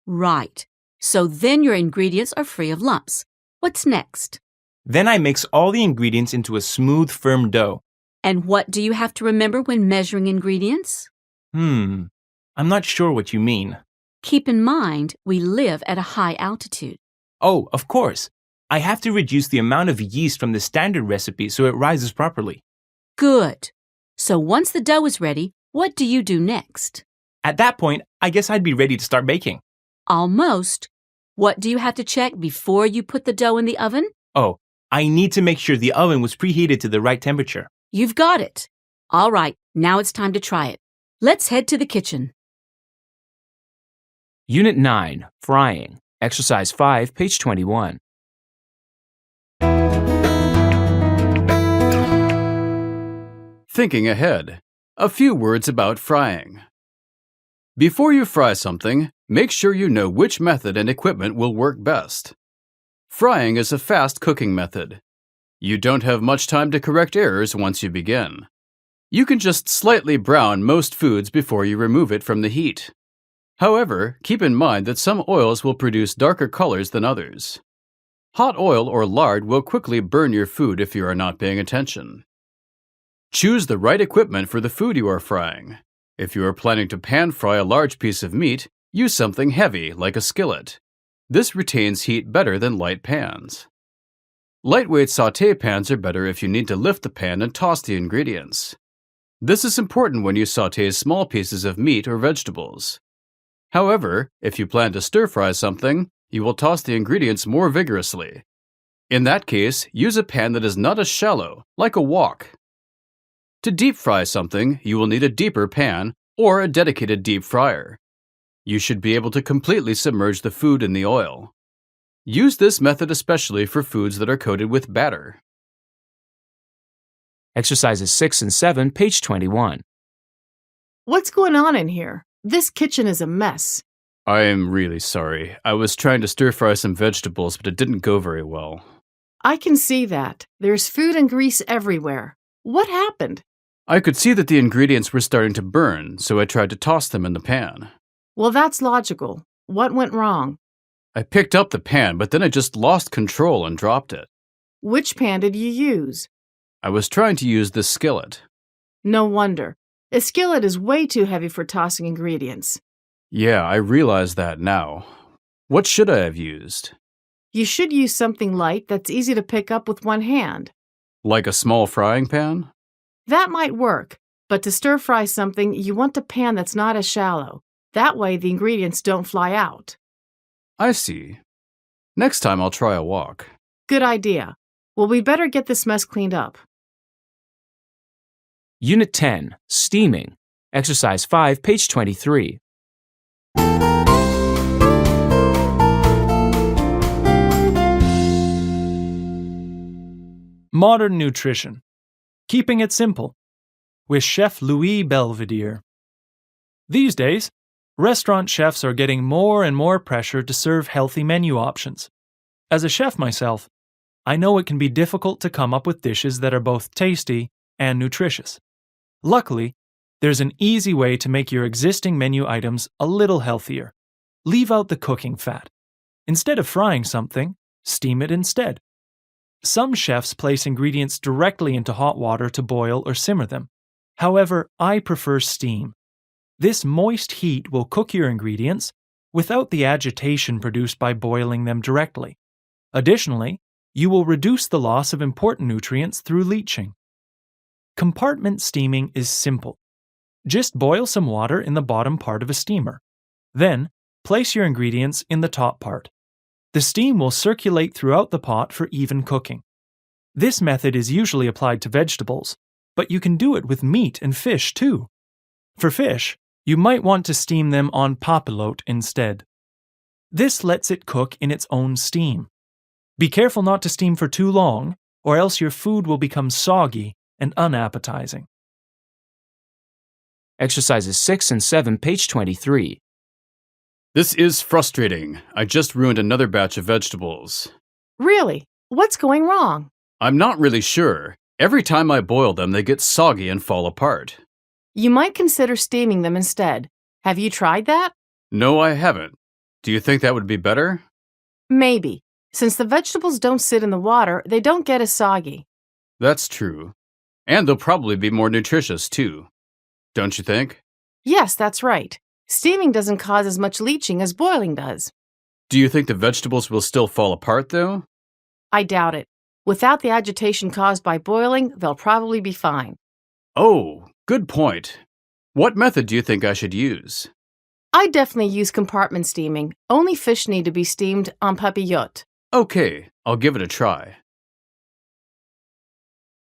Right. So then your ingredients are free of lumps. What's next? Then I mix all the ingredients into a smooth, firm dough. And what do you have to remember when measuring ingredients? I'm not sure what you mean. Keep in mind, we live at a high altitude. Oh, of course. I have to reduce the amount of yeast from the standard recipe so it rises properly. Good. So once the dough is ready, what do you do next? At that point, I guess I'd be ready to start baking. Almost. What do you have to check before you put the dough in the oven? Oh, I need to make sure the oven was preheated to the right temperature. You've got it. All right, now it's time to try it. Let's head to the kitchen. Unit 9, Frying, Exercise 5, page 21. Thinking ahead. A few words about frying. Before you fry something, make sure you know which method and equipment will work best. Frying is a fast cooking method. You don't have much time to correct errors once you begin. You can just slightly brown most foods before you remove it from the heat. However, keep in mind that some oils will produce darker colors than others. Hot oil or lard will quickly burn your food if you are not paying attention. Choose the right equipment for the food you are frying. If you are planning to pan fry a large piece of meat, use something heavy like a skillet. This retains heat better than light pans. Lightweight sauté pans are better if you need to lift the pan and toss the ingredients. This is important when you sauté small pieces of meat or vegetables. However, if you plan to stir-fry something, you will toss the ingredients more vigorously. In that case, use a pan that is not as shallow, like a wok. To deep fry something, you will need a deeper pan or a dedicated deep fryer. You should be able to completely submerge the food in the oil. Use this method especially for foods that are coated with batter. Exercises 6 and 7, page 21. What's going on in here? This kitchen is a mess. I am really sorry. I was trying to stir-fry some vegetables, but it didn't go very well. I can see that. There's food and grease everywhere. What happened? I could see that the ingredients were starting to burn, so I tried to toss them in the pan. Well, that's logical. What went wrong? I picked up the pan, but then I just lost control and dropped it. Which pan did you use? I was trying to use this skillet. No wonder. A skillet is way too heavy for tossing ingredients. Yeah, I realize that now. What should I have used? You should use something light that's easy to pick up with one hand. Like a small frying pan? That might work, but to stir-fry something, you want a pan that's not as shallow. That way the ingredients don't fly out. I see. Next time I'll try a wok. Good idea. Well, we better get this mess cleaned up. Unit 10, Steaming. Exercise 5, page 23. Modern Nutrition. Keeping it Simple. With Chef Louis Belvedere. These days, restaurant chefs are getting more and more pressure to serve healthy menu options. As a chef myself, I know it can be difficult to come up with dishes that are both tasty and nutritious. Luckily, there's an easy way to make your existing menu items a little healthier. Leave out the cooking fat. Instead of frying something, steam it instead. Some chefs place ingredients directly into hot water to boil or simmer them. However, I prefer steam. This moist heat will cook your ingredients without the agitation produced by boiling them directly. Additionally, you will reduce the loss of important nutrients through leaching. Compartment steaming is simple. Just boil some water in the bottom part of a steamer. Then, place your ingredients in the top part. The steam will circulate throughout the pot for even cooking. This method is usually applied to vegetables, but you can do it with meat and fish too. For fish, you might want to steam them on papilote instead. This lets it cook in its own steam. Be careful not to steam for too long, or else your food will become soggy and unappetizing. Exercises 6 and 7, page 23. This is frustrating. I just ruined another batch of vegetables. Really? What's going wrong? I'm not really sure. Every time I boil them, they get soggy and fall apart. You might consider steaming them instead. Have you tried that? No, I haven't. Do you think that would be better? Maybe. Since the vegetables don't sit in the water, they don't get as soggy. That's true. And they'll probably be more nutritious, too. Don't you think? Yes, that's right. Steaming doesn't cause as much leaching as boiling does. Do you think the vegetables will still fall apart, though? I doubt it. Without the agitation caused by boiling, they'll probably be fine. Oh, good point. What method do you think I should use? I definitely use compartment steaming. Only fish need to be steamed en papillote. Okay, I'll give it a try.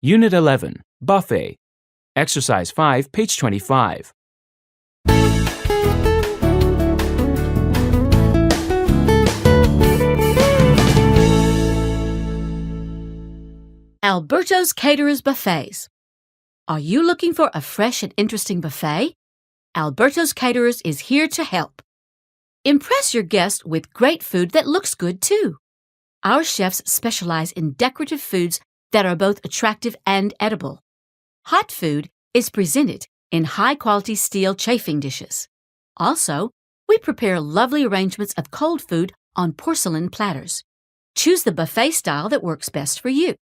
Unit 11, Buffet. Exercise 5, page 25. Alberto's Caterers Buffets. Are you looking for a fresh and interesting buffet? Alberto's Caterers is here to help. Impress your guests with great food that looks good too. Our chefs specialize in decorative foods that are both attractive and edible. Hot food is presented in high-quality steel chafing dishes. Also, we prepare lovely arrangements of cold food on porcelain platters. Choose the buffet style that works best for you.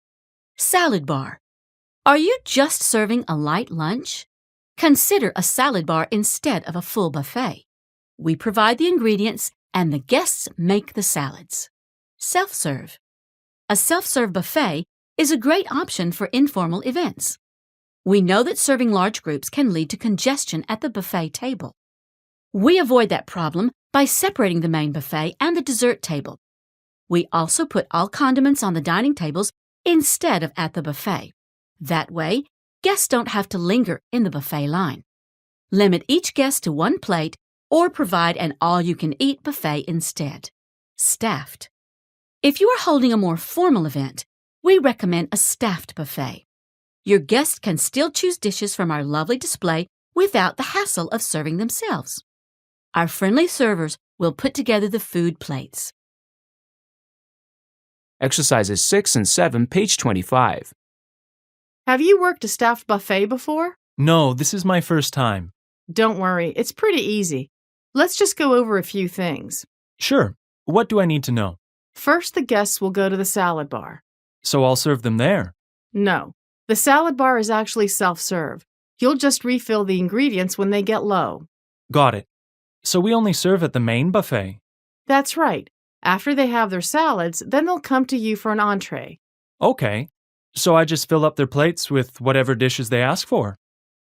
Salad bar. Are you just serving a light lunch? Consider a salad bar instead of a full buffet. We provide the ingredients and the guests make the salads. Self-serve. A self-serve buffet is a great option for informal events. We know that serving large groups can lead to congestion at the buffet table. We avoid that problem by separating the main buffet and the dessert table. We also put all condiments on the dining tables instead of at the buffet. That way, guests don't have to linger in the buffet line. Limit each guest to one plate or provide an all-you-can-eat buffet instead. Staffed. If you are holding a more formal event, we recommend a staffed buffet. Your guests can still choose dishes from our lovely display without the hassle of serving themselves. Our friendly servers will put together the food plates. Exercises 6 and 7, page 25. Have you worked a staffed buffet before? No, this is my first time. Don't worry, it's pretty easy. Let's just go over a few things. Sure. What do I need to know? First, the guests will go to the salad bar. So I'll serve them there. No, the salad bar is actually self-serve. You'll just refill the ingredients when they get low. Got it. So we only serve at the main buffet? That's right. After they have their salads, then they'll come to you for an entree. Okay. So I just fill up their plates with whatever dishes they ask for?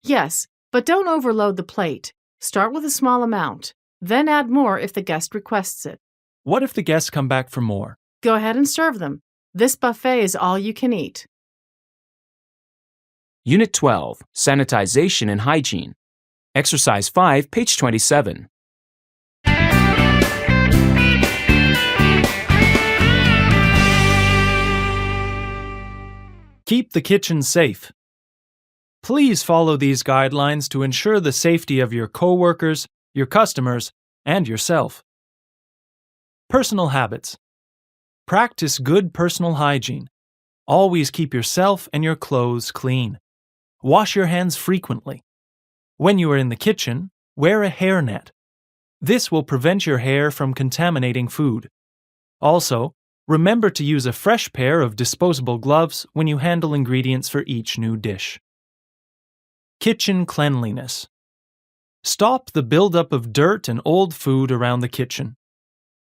Yes, but don't overload the plate. Start with a small amount. Then add more if the guest requests it. What if the guests come back for more? Go ahead and serve them. This buffet is all you can eat. Unit 12, Sanitization and Hygiene. Exercise 5, page 27. Keep the kitchen safe. Please follow these guidelines to ensure the safety of your coworkers, your customers, and yourself. Personal habits. Practice good personal hygiene. Always keep yourself and your clothes clean. Wash your hands frequently. When you are in the kitchen, wear a hairnet. This will prevent your hair from contaminating food. Also, remember to use a fresh pair of disposable gloves when you handle ingredients for each new dish. Kitchen cleanliness. Stop the buildup of dirt and old food around the kitchen.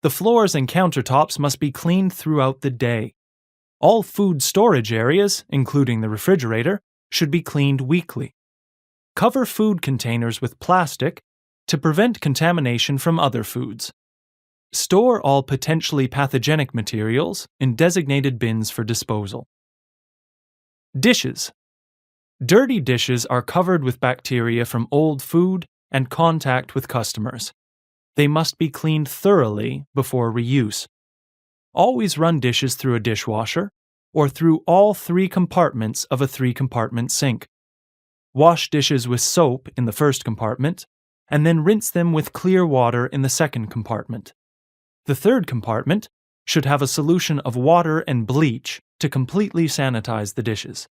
The floors and countertops must be cleaned throughout the day. All food storage areas, including the refrigerator, should be cleaned weekly. Cover food containers with plastic to prevent contamination from other foods. Store all potentially pathogenic materials in designated bins for disposal. Dishes. Dirty dishes are covered with bacteria from old food and contact with customers. They must be cleaned thoroughly before reuse. Always run dishes through a dishwasher or through all 3 compartments of a 3-compartment sink. Wash dishes with soap in the first compartment and then rinse them with clear water in the second compartment. The third compartment should have a solution of water and bleach to completely sanitize the dishes.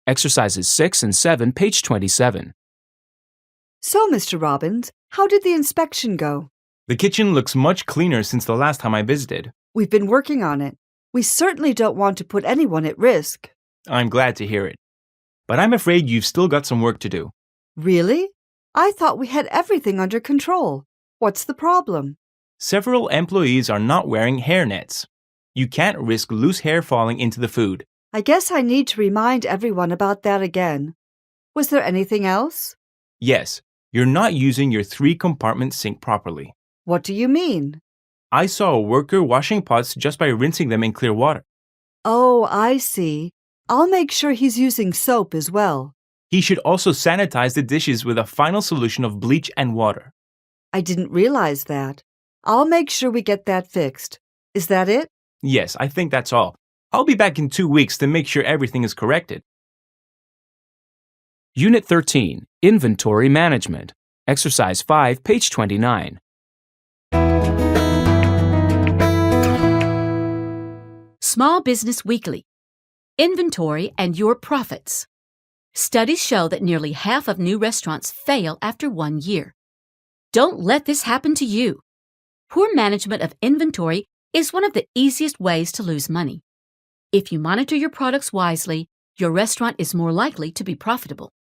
Exercises 6 and 7, page 27. So, Mr. Robbins, how did the inspection go? The kitchen looks much cleaner since the last time I visited. We've been working on it. We certainly don't want to put anyone at risk. I'm glad to hear it. But I'm afraid you've still got some work to do. Really? I thought we had everything under control. What's the problem? Several employees are not wearing hairnets. You can't risk loose hair falling into the food. I guess I need to remind everyone about that again. Was there anything else? Yes, you're not using your 3-compartment sink properly. What do you mean? I saw a worker washing pots just by rinsing them in clear water. Oh, I see. I'll make sure he's using soap as well. He should also sanitize the dishes with a final solution of bleach and water. I didn't realize that. I'll make sure we get that fixed. Is that it? Yes, I think that's all. I'll be back in 2 weeks to make sure everything is corrected. Unit 13, Inventory Management. Exercise 5, page 29. Small Business Weekly. Inventory and your profits. Studies show that nearly half of new restaurants fail after 1 year. Don't let this happen to you. Poor management of inventory is one of the easiest ways to lose money. If you monitor your products wisely, your restaurant is more likely to be profitable.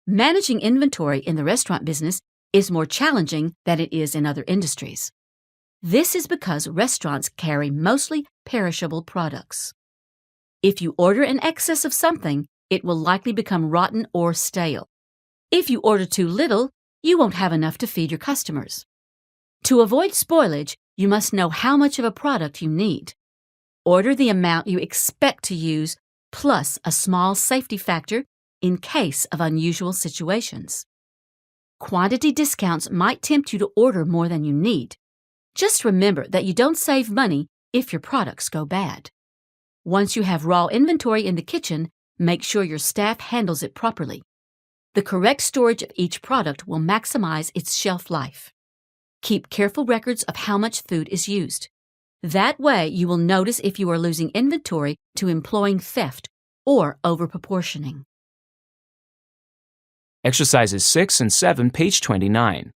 Managing inventory in the restaurant business is more challenging than it is in other industries. This is because restaurants carry mostly perishable products. If you order in excess of something, it will likely become rotten or stale. If you order too little, you won't have enough to feed your customers. To avoid spoilage, you must know how much of a product you need. Order the amount you expect to use, plus a small safety factor in case of unusual situations. Quantity discounts might tempt you to order more than you need. Just remember that you don't save money if your products go bad. Once you have raw inventory in the kitchen, make sure your staff handles it properly. The correct storage of each product will maximize its shelf life. Keep careful records of how much food is used. That way, you will notice if you are losing inventory to employing theft or overproportioning. Exercises 6 and 7, page 29.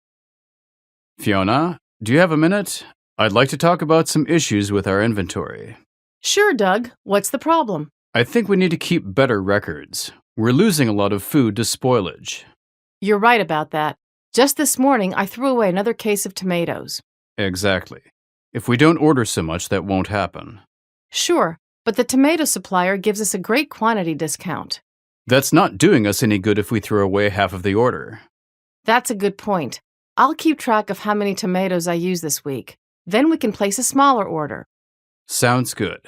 Fiona, do you have a minute? I'd like to talk about some issues with our inventory. Sure, Doug. What's the problem? I think we need to keep better records. We're losing a lot of food to spoilage. You're right about that. Just this morning, I threw away another case of tomatoes. Exactly. If we don't order so much, that won't happen. Sure, but the tomato supplier gives us a great quantity discount. That's not doing us any good if we throw away half of the order. That's a good point. I'll keep track of how many tomatoes I use this week. Then we can place a smaller order. Sounds good.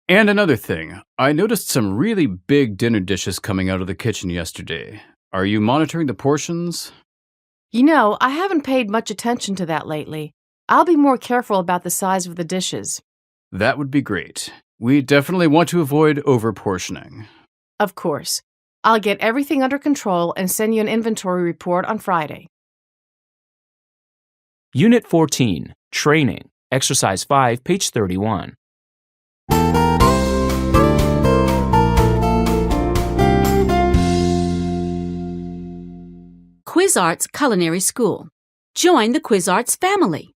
And another thing, I noticed some really big dinner dishes coming out of the kitchen yesterday. Are you monitoring the portions? You know, I haven't paid much attention to that lately. I'll be more careful about the size of the dishes. That would be great. We definitely want to avoid overportioning. Of course. I'll get everything under control and send you an inventory report on Friday. Unit 14, Training. Exercise 5, page 31. QuizArts Culinary School. Join the QuizArts family.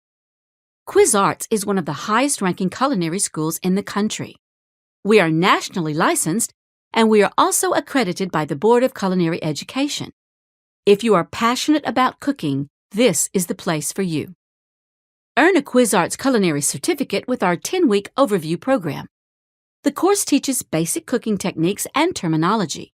QuizArts is one of the highest-ranking culinary schools in the country. We are nationally licensed, and we are also accredited by the Board of Culinary Education. If you are passionate about cooking, this is the place for you. Earn a QuizArts Culinary Certificate with our 10-week overview program. The course teaches basic cooking techniques and terminology.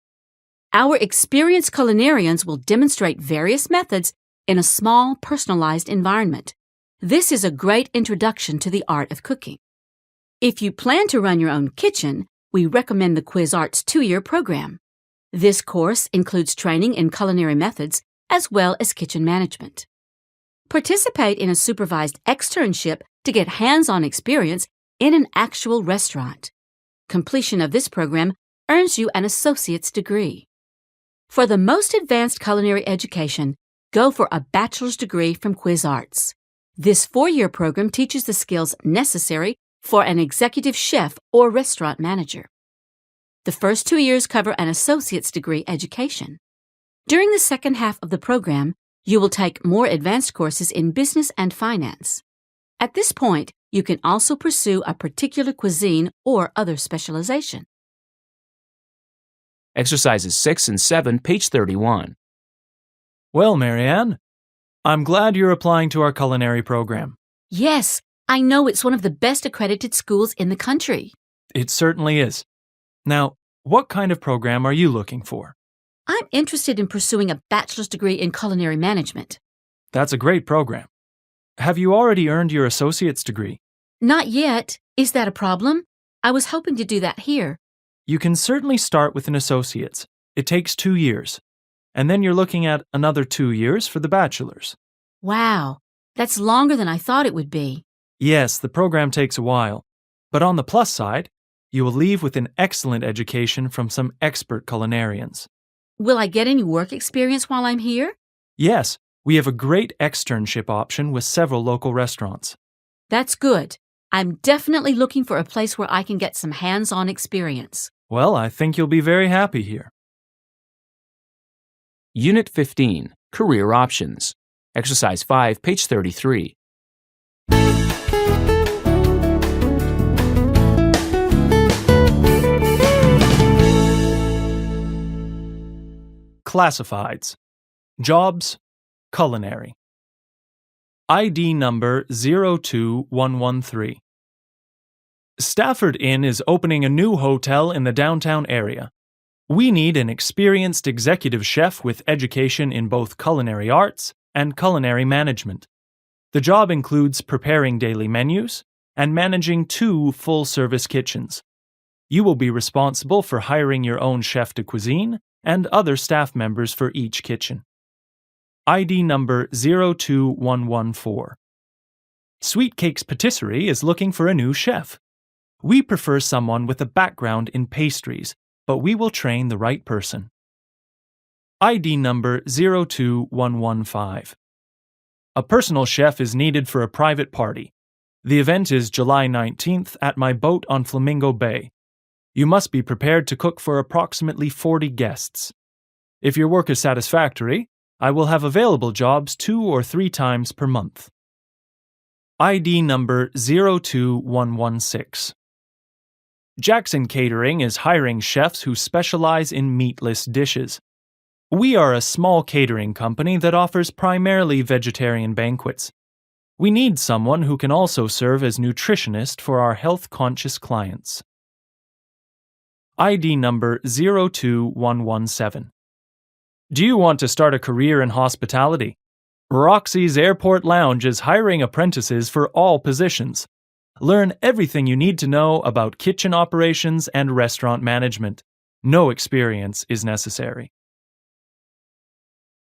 Our experienced culinarians will demonstrate various methods in a small, personalized environment. This is a great introduction to the art of cooking. If you plan to run your own kitchen, we recommend the QuizArts 2-year program. This course includes training in culinary methods as well as kitchen management. Participate in a supervised externship to get hands-on experience in an actual restaurant. Completion of this program earns you an associate's degree. For the most advanced culinary education, go for a bachelor's degree from QuizArts. This 4-year program teaches the skills necessary for an executive chef or restaurant manager. The first 2 years cover an associate's degree education. During the second half of the program, you will take more advanced courses in business and finance. At this point, you can also pursue a particular cuisine or other specialization. Exercises 6 and 7, page 31. Well, Marianne, I'm glad you're applying to our culinary program. Yes, I know it's one of the best accredited schools in the country. It certainly is. Now, what kind of program are you looking for? I'm interested in pursuing a bachelor's degree in culinary management. That's a great program. Have you already earned your associate's degree? Not yet. Is that a problem? I was hoping to do that here. You can certainly start with an associate's. It takes 2 years. And then you're looking at another 2 years for the bachelor's. Wow, that's longer than I thought it would be. Yes, the program takes a while. But on the plus side, you will leave with an excellent education from some expert culinarians. Will I get any work experience while I'm here? Yes, we have a great externship option with several local restaurants. That's good. I'm definitely looking for a place where I can get some hands-on experience. Well, I think you'll be very happy here. Unit 15, Career Options. Exercise 5, page 33. Classifieds. Jobs, culinary. ID number 02113. Stafford Inn is opening a new hotel in the downtown area. We need an experienced executive chef with education in both culinary arts and culinary management. The job includes preparing daily menus and managing 2 full-service kitchens. You will be responsible for hiring your own chef de cuisine and other staff members for each kitchen. ID number 02114. Sweet Cakes Patisserie is looking for a new chef. We prefer someone with a background in pastries, but we will train the right person. ID number 02115. A personal chef is needed for a private party. The event is July 19th at my boat on Flamingo Bay. You must be prepared to cook for approximately 40 guests. If your work is satisfactory, I will have available jobs 2 or 3 times per month. ID number 02116. Jackson Catering is hiring chefs who specialize in meatless dishes. We are a small catering company that offers primarily vegetarian banquets. We need someone who can also serve as nutritionist for our health-conscious clients. ID number 02117. Do you want to start a career in hospitality? Roxy's Airport Lounge is hiring apprentices for all positions. Learn everything you need to know about kitchen operations and restaurant management. No experience is necessary.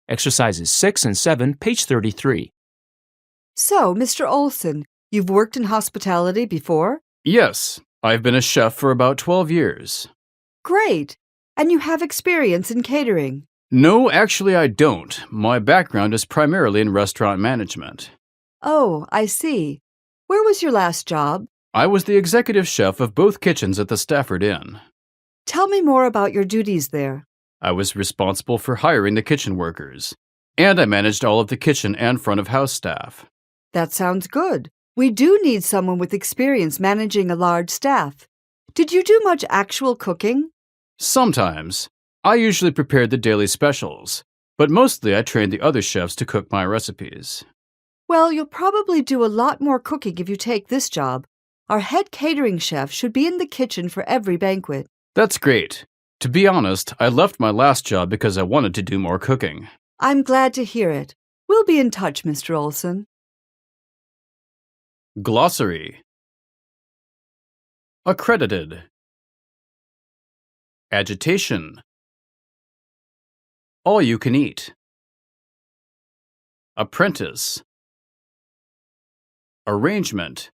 Exercises 6 and 7, page 33. So, Mr. Olson, you've worked in hospitality before? Yes, I've been a chef for about 12 years. Great. And you have experience in catering? No, actually I don't. My background is primarily in restaurant management. Oh, I see. Where was your last job? I was the executive chef of both kitchens at the Stafford Inn. Tell me more about your duties there. I was responsible for hiring the kitchen workers, and I managed all of the kitchen and front of house staff. That sounds good. We do need someone with experience managing a large staff. Did you do much actual cooking? Sometimes. I usually prepared the daily specials, but mostly I trained the other chefs to cook my recipes. Well, you'll probably do a lot more cooking if you take this job. Our head catering chef should be in the kitchen for every banquet. That's great. To be honest, I left my last job because I wanted to do more cooking. I'm glad to hear it. We'll be in touch, Mr. Olson. Glossary. Accredited. Agitation. All you can eat. Apprentice. Arrangement.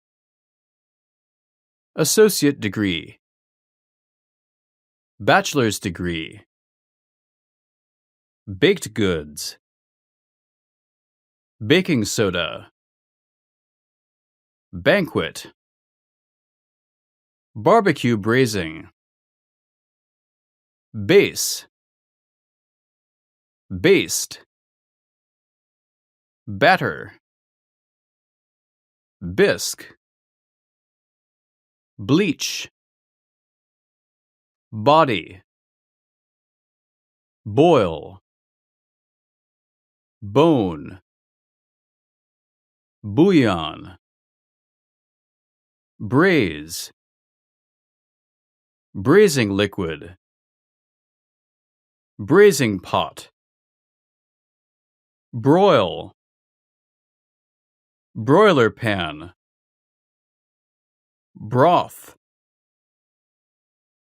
Associate degree. Bachelor's degree. Baked goods. Baking soda. Banquet. Barbecue braising. Base. Based. Batter. Bisque. Bleach. Body. Boil. Bone. Bouillon. Braise. Braising liquid. Braising pot. Broil. Broiler pan. Broth.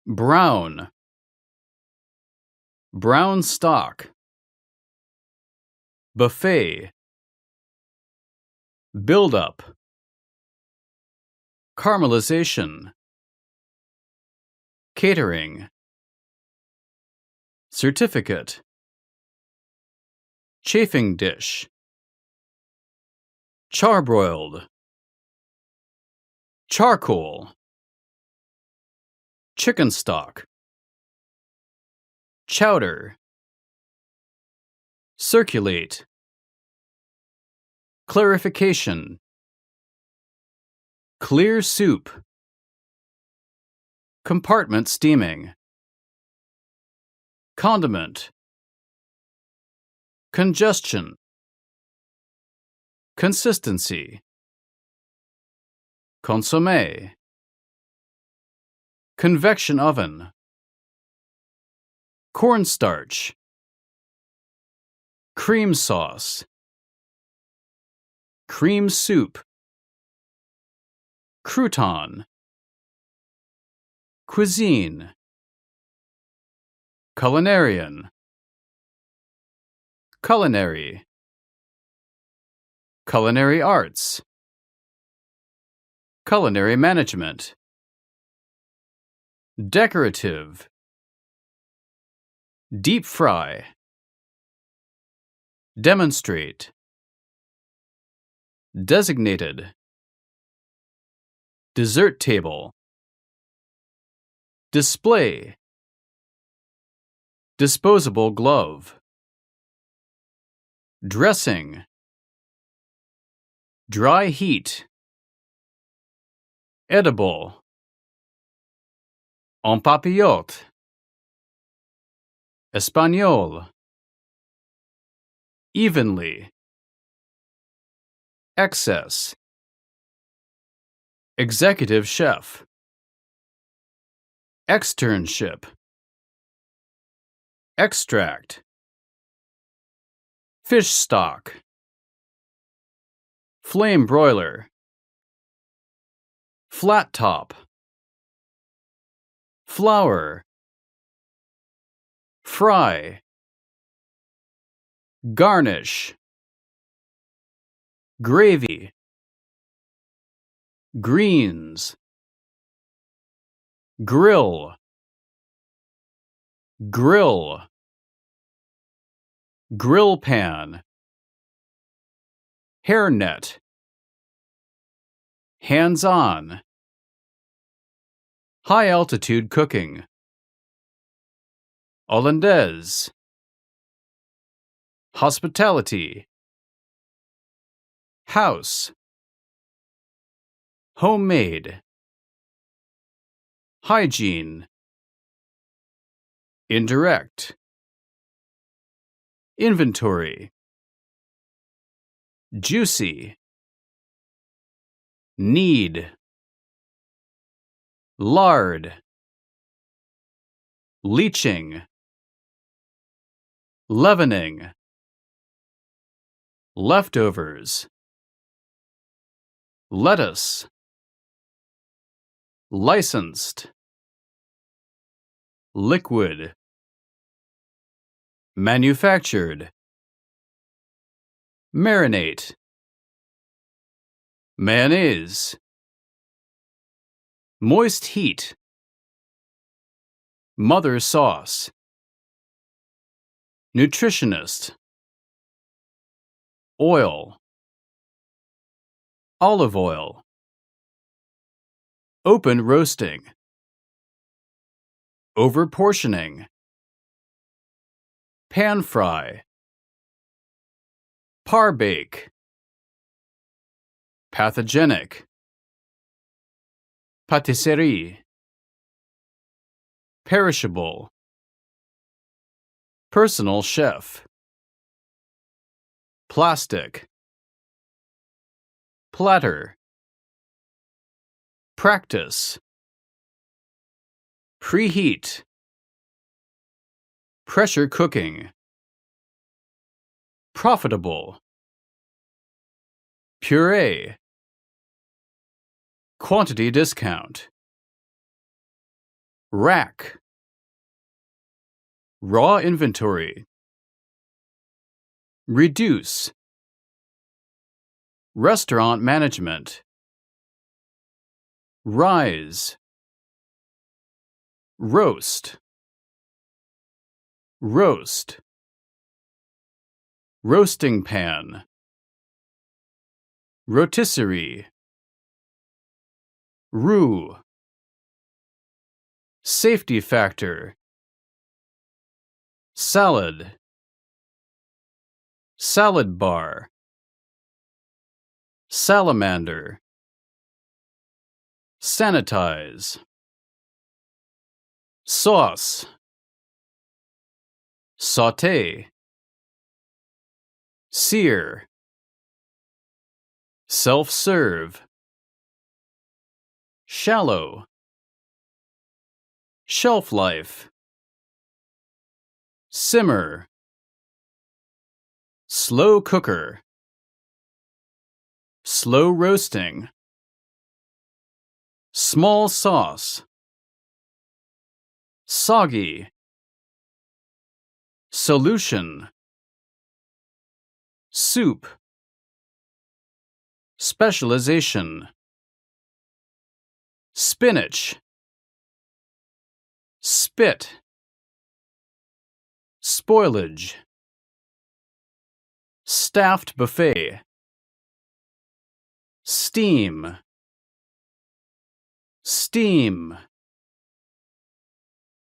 Brown. Brown stock. Buffet. Build-up. Caramelization. Catering. certificate, chafing dish, charbroiled, charcoal, chicken stock, chowder, circulate, clarification, clear soup, compartment steaming, condiment, congestion, consistency, consommé, convection oven, cornstarch, cream sauce, cream soup, crouton, cuisine, culinarian, culinary, culinary arts, culinary management, decorative, deep fry, demonstrate, designated, dessert table, display, disposable glove, dressing, dry heat, edible, en papillote, espagnol, evenly, excess, executive chef, externship, extract, fish stock, flame broiler, flat top, flour, fry, garnish, gravy, greens, grill, grill, grill pan, hairnet, hands-on, high-altitude cooking, hollandaise, hospitality, house, homemade, hygiene, indirect, inventory, juicy, need, lard, leaching, leavening, leftovers, lettuce, licensed, liquid, manufactured, marinate, mayonnaise, moist heat, mother sauce, nutritionist, oil, olive oil, open roasting, over-portioning, pan fry, par bake, pathogenic, pâtisserie, perishable, personal chef, plastic, platter, practice, preheat, pressure cooking, profitable, puree, quantity discount, rack, raw inventory, reduce, restaurant management, rise, roast, Roast. Roasting pan. Rotisserie. Roux. Safety factor. Salad. Salad bar. Salamander. Sanitize. Sauce. Sauté. Sear. Self-serve. Shallow. Shelf life. Simmer. Slow cooker. Slow roasting. Small sauce. Soggy. Solution. Soup. Specialization. Spinach. Spit. Spoilage. Staffed buffet. Steam. Steam.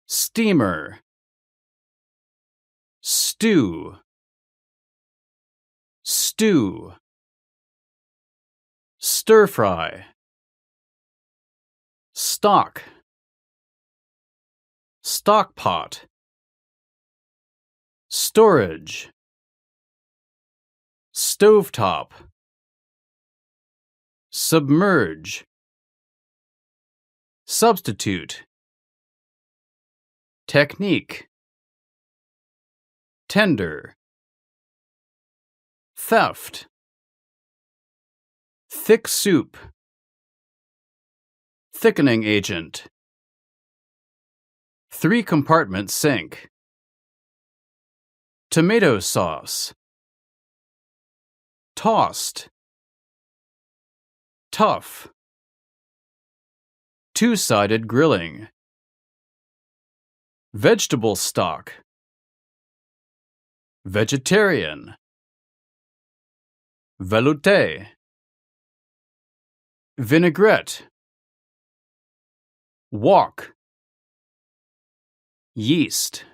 Steamer. Stew. Stew. Stir fry. Stock. Stock pot. Storage. Stovetop. Submerge. Substitute. Technique. Tender. Theft. Thick soup. Thickening agent. 3-compartment sink. Tomato sauce. Tossed. Tough. 2-sided grilling. Vegetable stock. Vegetarian. Velouté. Vinaigrette. Wok. Yeast.